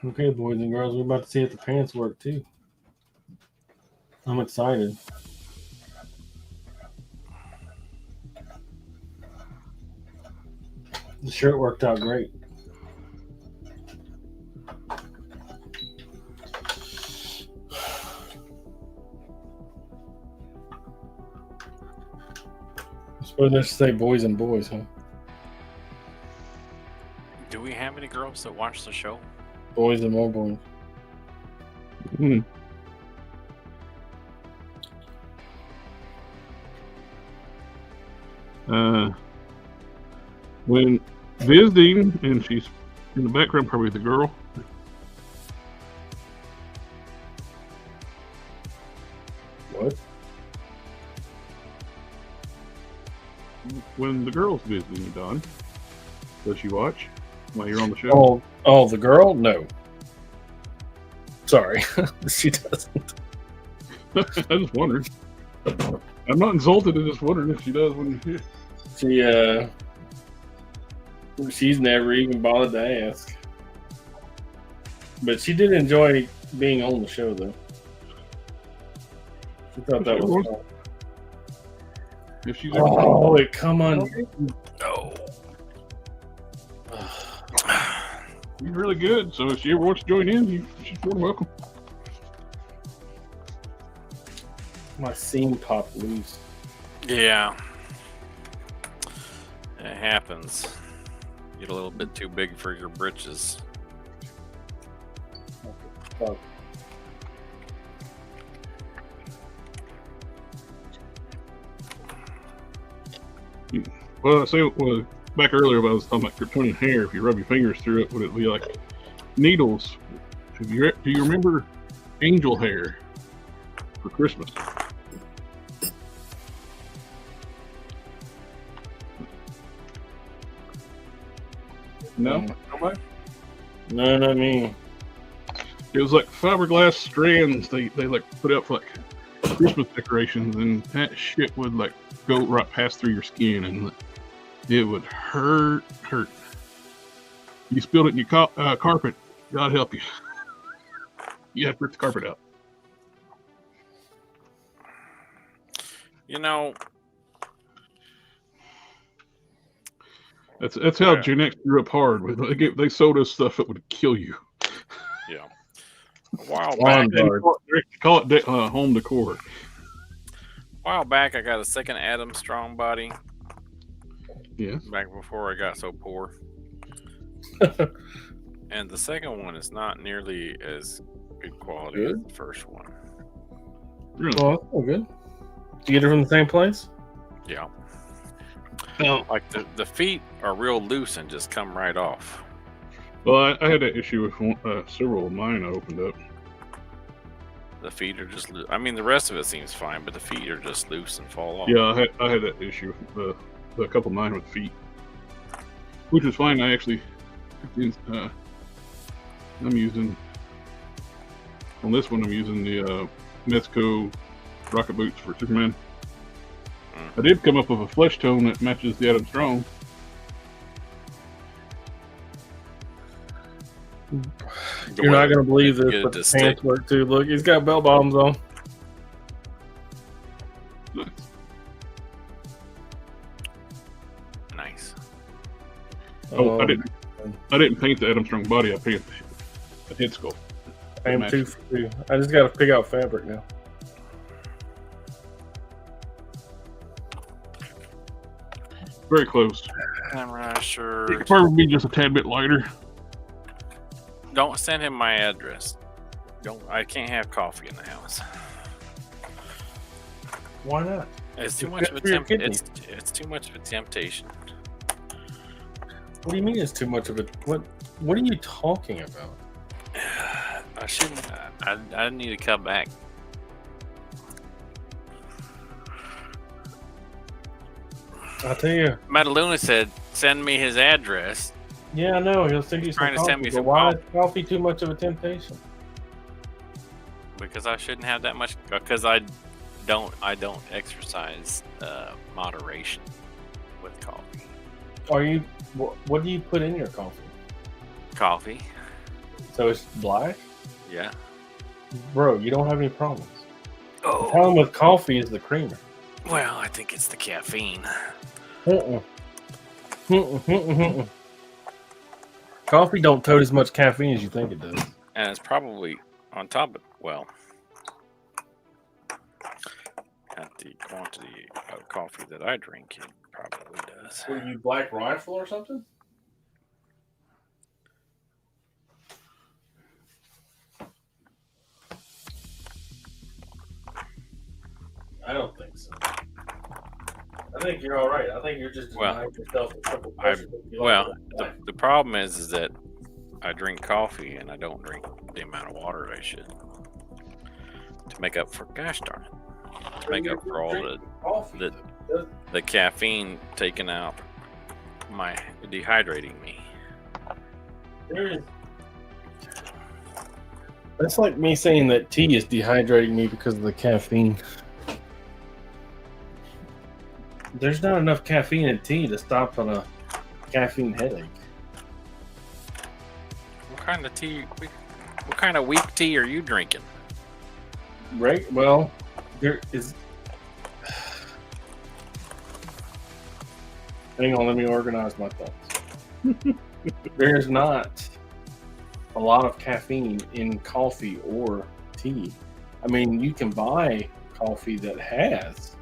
Okay, boys and girls, we're about to see if the pants work too. I'm excited. The shirt worked out great. I suppose I should say boys and boys, huh? Do we have any girls that watch the show? Boys and more boys. Hmm. When visiting, and she's in the background, probably the girl. What? When the girl's visiting you, Don, does she watch while you're on the show? Oh, the girl? No. Sorry, she doesn't. I just wondered. I'm not insulted. I just wondered if she does when you She's never even bothered to ask. But she did enjoy being on the show, though. She thought that was fun. if she's Oh, wait, come on. No. She's really good. So if she ever wants to join in, she's more than welcome. My seam popped loose. Yeah. It happens. Get a little bit too big for your britches. Oh. Well, back earlier, I was talking about Kryptonian hair. If you rub your fingers through it, would it be like needles? Do you remember angel hair for Christmas? No? Nobody? No, not me. It was like fiberglass strands they like put out for like Christmas decorations, and that shit would like go right past through your skin, and it would hurt. You spilled it in your carpet. God help you. You have to rip the carpet out. You know, That's how Gen X grew up hard. They sold us stuff that would kill you. yeah. A while Lawn back, dart. Call it home decor. I got a second Adam Strong body. Yeah. Back before I got so poor. And the second one is not nearly as good quality as the first one. Really? Oh, that's all good. Did you get it from the same place? Yeah. No. Like the feet are real loose and just come right off. Well, I had that issue with several of mine I opened up. The feet are just loose. I mean, the rest of it seems fine, but the feet are just loose and fall off. Yeah, I had that issue with a couple of mine with feet, which was fine. I actually, I'm using, on this one, I'm using the Mezco rocket boots for Superman. I did come up with a flesh tone that matches the Adam Strong. You're not going to believe this, but the pants work too. Look, he's got bell bottoms on. Nice. Oh, I didn't paint the Adam Strong body. I painted the head sculpt. I am 2 for 2. I just got to pick out fabric now. Very close. I'm not sure. It could probably be just a tad bit lighter. Don't send him my address. I can't have coffee in the house. Why not? It's too much of a it's too much of a temptation. What do you mean it's too much of a what are you talking about? I shouldn't. I need to come back. I'll tell you. Metaluna said, "Send me his address." Yeah, I know. He'll send you some Trying to send me some why coffee. is coffee too much of a temptation? Because I shouldn't have that much. Because I don't exercise moderation with coffee. Are you? What do you put in your coffee? Coffee. So it's black, Yeah. bro. You don't have any problems. The Oh. problem with coffee is the creamer. Well, I think it's the caffeine. Coffee don't tote as much caffeine as you think it does. And it's probably on top of, well, at the quantity of coffee that I drink, it probably does. Were you Black Rifle or something? I don't think so. I think you're all right. I think you're just denying yourself a simple question. The problem is that I drink coffee and I don't drink the amount of water I should to make up for, gosh darn it, to make up for all the caffeine taking out my dehydrating me. That's like me saying that tea is dehydrating me because of the caffeine. There's not enough caffeine in tea to stop on a caffeine headache. What kind of tea? What kind of weak tea are you drinking? Right. Well, there is. Hang on, let me organize my thoughts. There's not a lot of caffeine in coffee or tea. I mean, you can buy coffee that has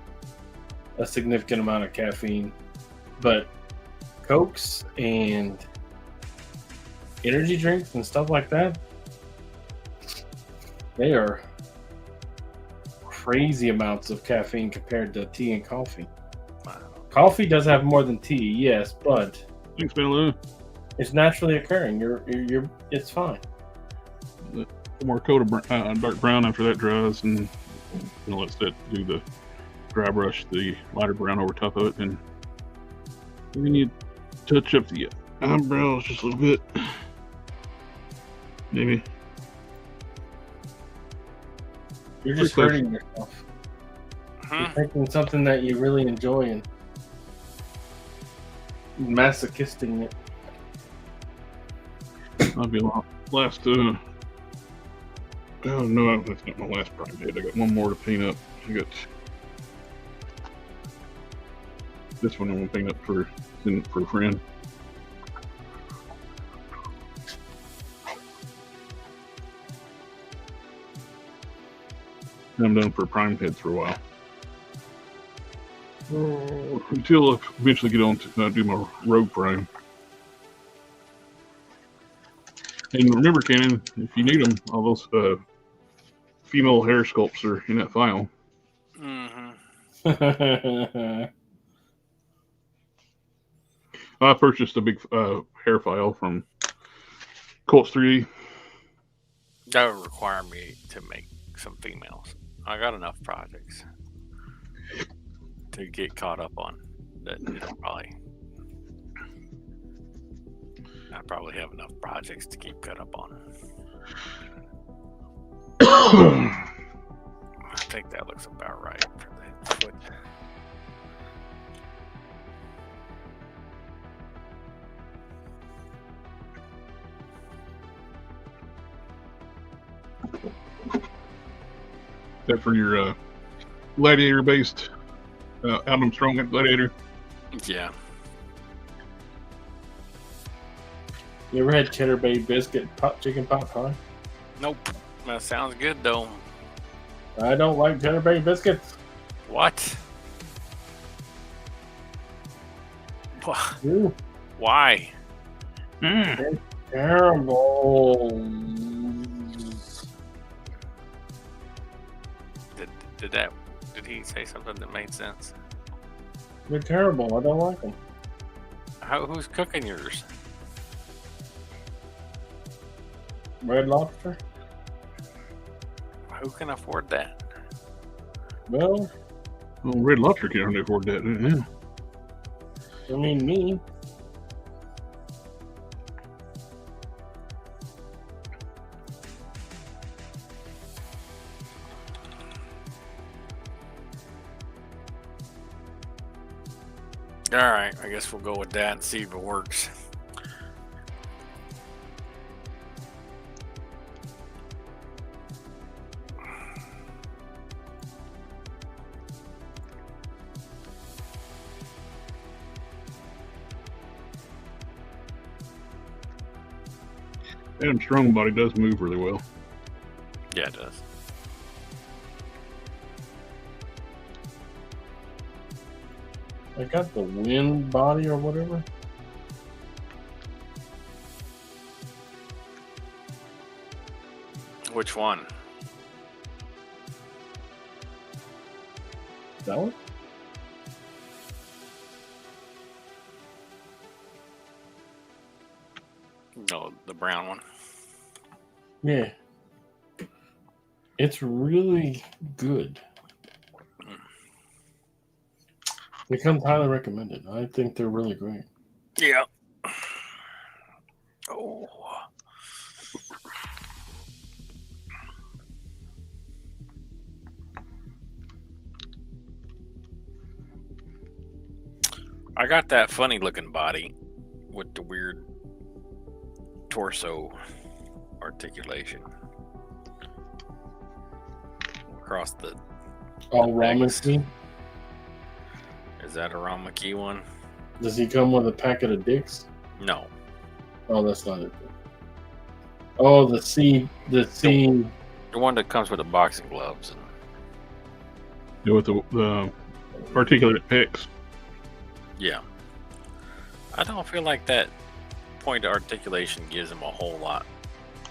a significant amount of caffeine, but Cokes and energy drinks and stuff like that, they are crazy amounts of caffeine compared to tea and coffee. Wow. Coffee does have more than tea, yes, but Thanks, Lou. it's naturally occurring. It's fine. One more coat of dark brown after that dries, and let that do the dry brush the lighter brown over top of it, and we need to touch up the eyebrows just a little bit, maybe. You're just hurting yourself. You're taking something that you really enjoy and masochisting it. I'll be last. Oh no, that's not my last prime date. I got one more to paint up. I got This one I'm gonna paint up for a friend. I'm done for prime heads for a while. Until I eventually get on to do my rogue prime. And remember, Cannon, if you need them, all those female hair sculpts are in that file. I purchased a big hair file from Colts 3D. That would require me to make some females. I got enough projects to get caught up on. That I probably have enough projects to keep caught up on. I think that looks about right for the foot. That for your gladiator-based Adam Strong gladiator. Yeah. You ever had Cheddar Bay biscuit chicken pot pie? Nope. That sounds good though. I don't like Cheddar Bay biscuits. What? Ooh, Why? they're terrible. Did he say something that made sense? They're terrible. I don't like them. Who's cooking yours? Red Lobster? Who can afford that? Well, Red Lobster can't afford that, yeah. I mean, me. All right, I guess we'll go with that and see if it works. Adam Strong body does move really well. Yeah, it does. I got the wind body or whatever. Which one? That one? No, the brown one. Yeah. It's really good. They come highly recommended. I think they're really great. Yeah. Oh. I got that funny looking body with the weird torso articulation across the Ramen legs. key? Is that a Ramaki one? Does he come with a packet of dicks? No. Oh, that's not it. Oh, the C. The one that comes with the boxing gloves. And Yeah, with the articulate pecs. yeah. I don't feel like that point of articulation gives him a whole lot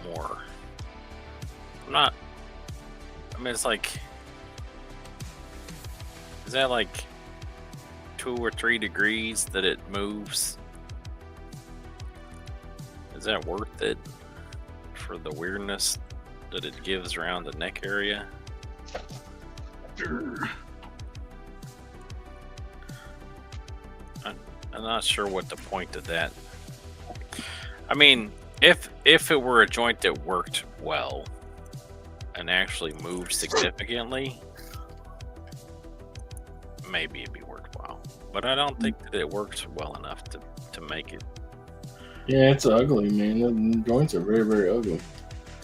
more. I mean, it's like, is that like 2 or 3 degrees that it moves? Is that worth it for the weirdness that it gives around the neck area? I'm not sure what the point of that. I mean, if it were a joint that worked well and actually moved significantly, maybe it'd be worthwhile. But I don't think that it works well enough to make it. Yeah, it's ugly, man. The joints are very, very ugly.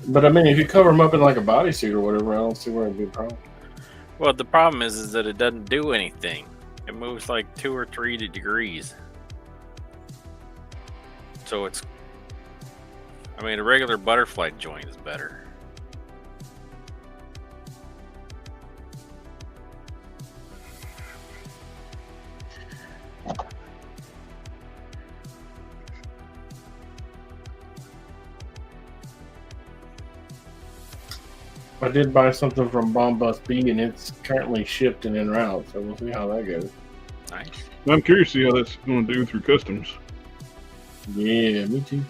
But I mean, if you cover them up in like a bodysuit or whatever, I don't see where it'd be a problem. Well, the problem is that it doesn't do anything. It moves like 2 or 3 degrees. So it's, I mean, a regular butterfly joint is better. I did buy something from Bombus B, and it's currently shipped and en route, so we'll see how that goes. Nice. I'm curious to see how that's going to do through customs. Yeah, me too.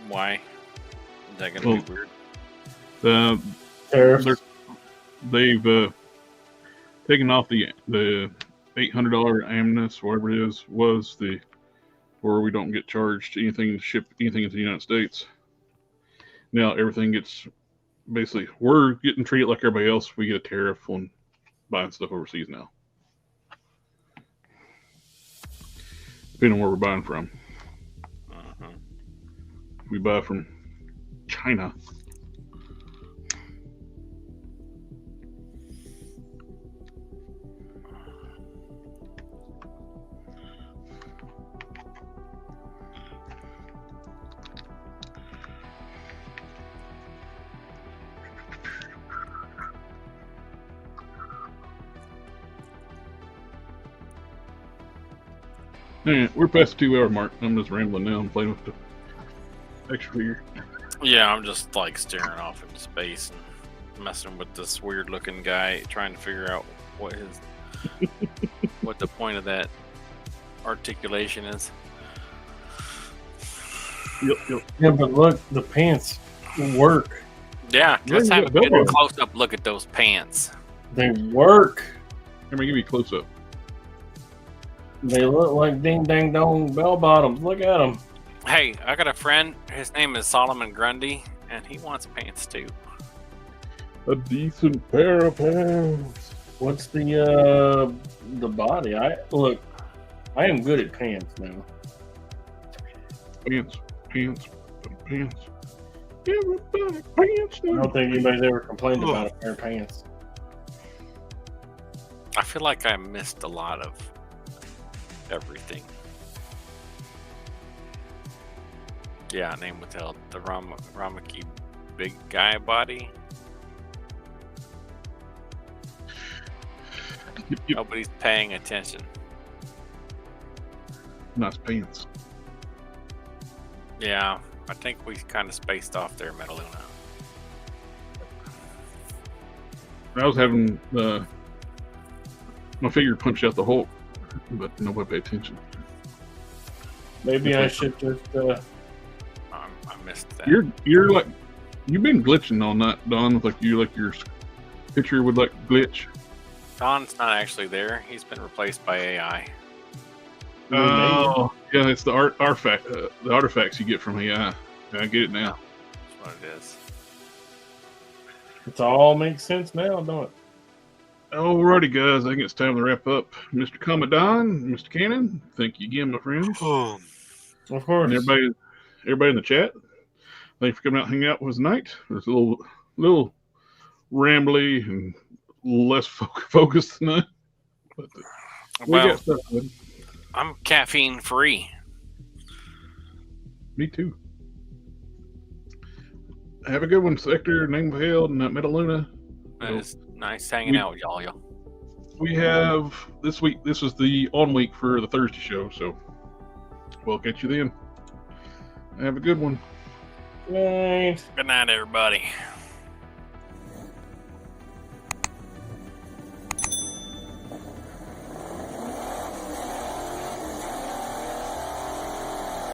Why? Is that going to be weird? Tariffs. They've taken off the $800 amnesty, whatever it is, was the where we don't get charged anything to ship anything into the United States. Now everything gets basically, we're getting treated like everybody else. We get a tariff on buying stuff overseas now, depending on where we're buying from. We buy from China. Yeah, we're past the 2-hour mark. I'm just rambling now and playing with the extra figure. Yeah, I'm just like staring off into space and messing with this weird looking guy, trying to figure out what his what the point of that articulation is. Yep. Yeah, but look, the pants work. Yeah, let's you have a got good bells. close up look at those pants. They work. Let me give you a close up. They look like ding dang dong bell bottoms. Look at them. Hey, I got a friend. His name is Solomon Grundy, and he wants pants too. A decent pair of pants. What's the body? I am good at pants now. Pants. Everybody pants. I don't think anybody's ever complained about a pair of pants. I feel like I missed a lot of everything. Yeah, name withheld. The Ramaki big guy body. Yep. Nobody's paying attention. Nice pants. Yeah, I think we kind of spaced off there, Metaluna. I was having my figure punch out the Hulk, but nobody paid attention. Maybe I should just. I missed that. You're like, you've been glitching all night, Don. With like your picture would like glitch. Don's not actually there. He's been replaced by AI. Oh, yeah, it's the artifacts you get from AI. I get it now. That's what it is. It all makes sense now, don't it? Alrighty, guys, I think it's time to wrap up. Mr. Commodon, Mr. Cannon, thank you again, my friends. Of course. And everybody in the chat, thanks for coming out and hanging out with us tonight. It was a little rambly and less focused tonight. But we Well, got stuff good. I'm caffeine free. Me too. Have a good one, Sector, Name of Hell, and Metaluna. It's nice hanging out with y'all. We have this week. This was the on week for the Thursday show, so we'll catch you then. Have a good one. Thanks. Good night, everybody.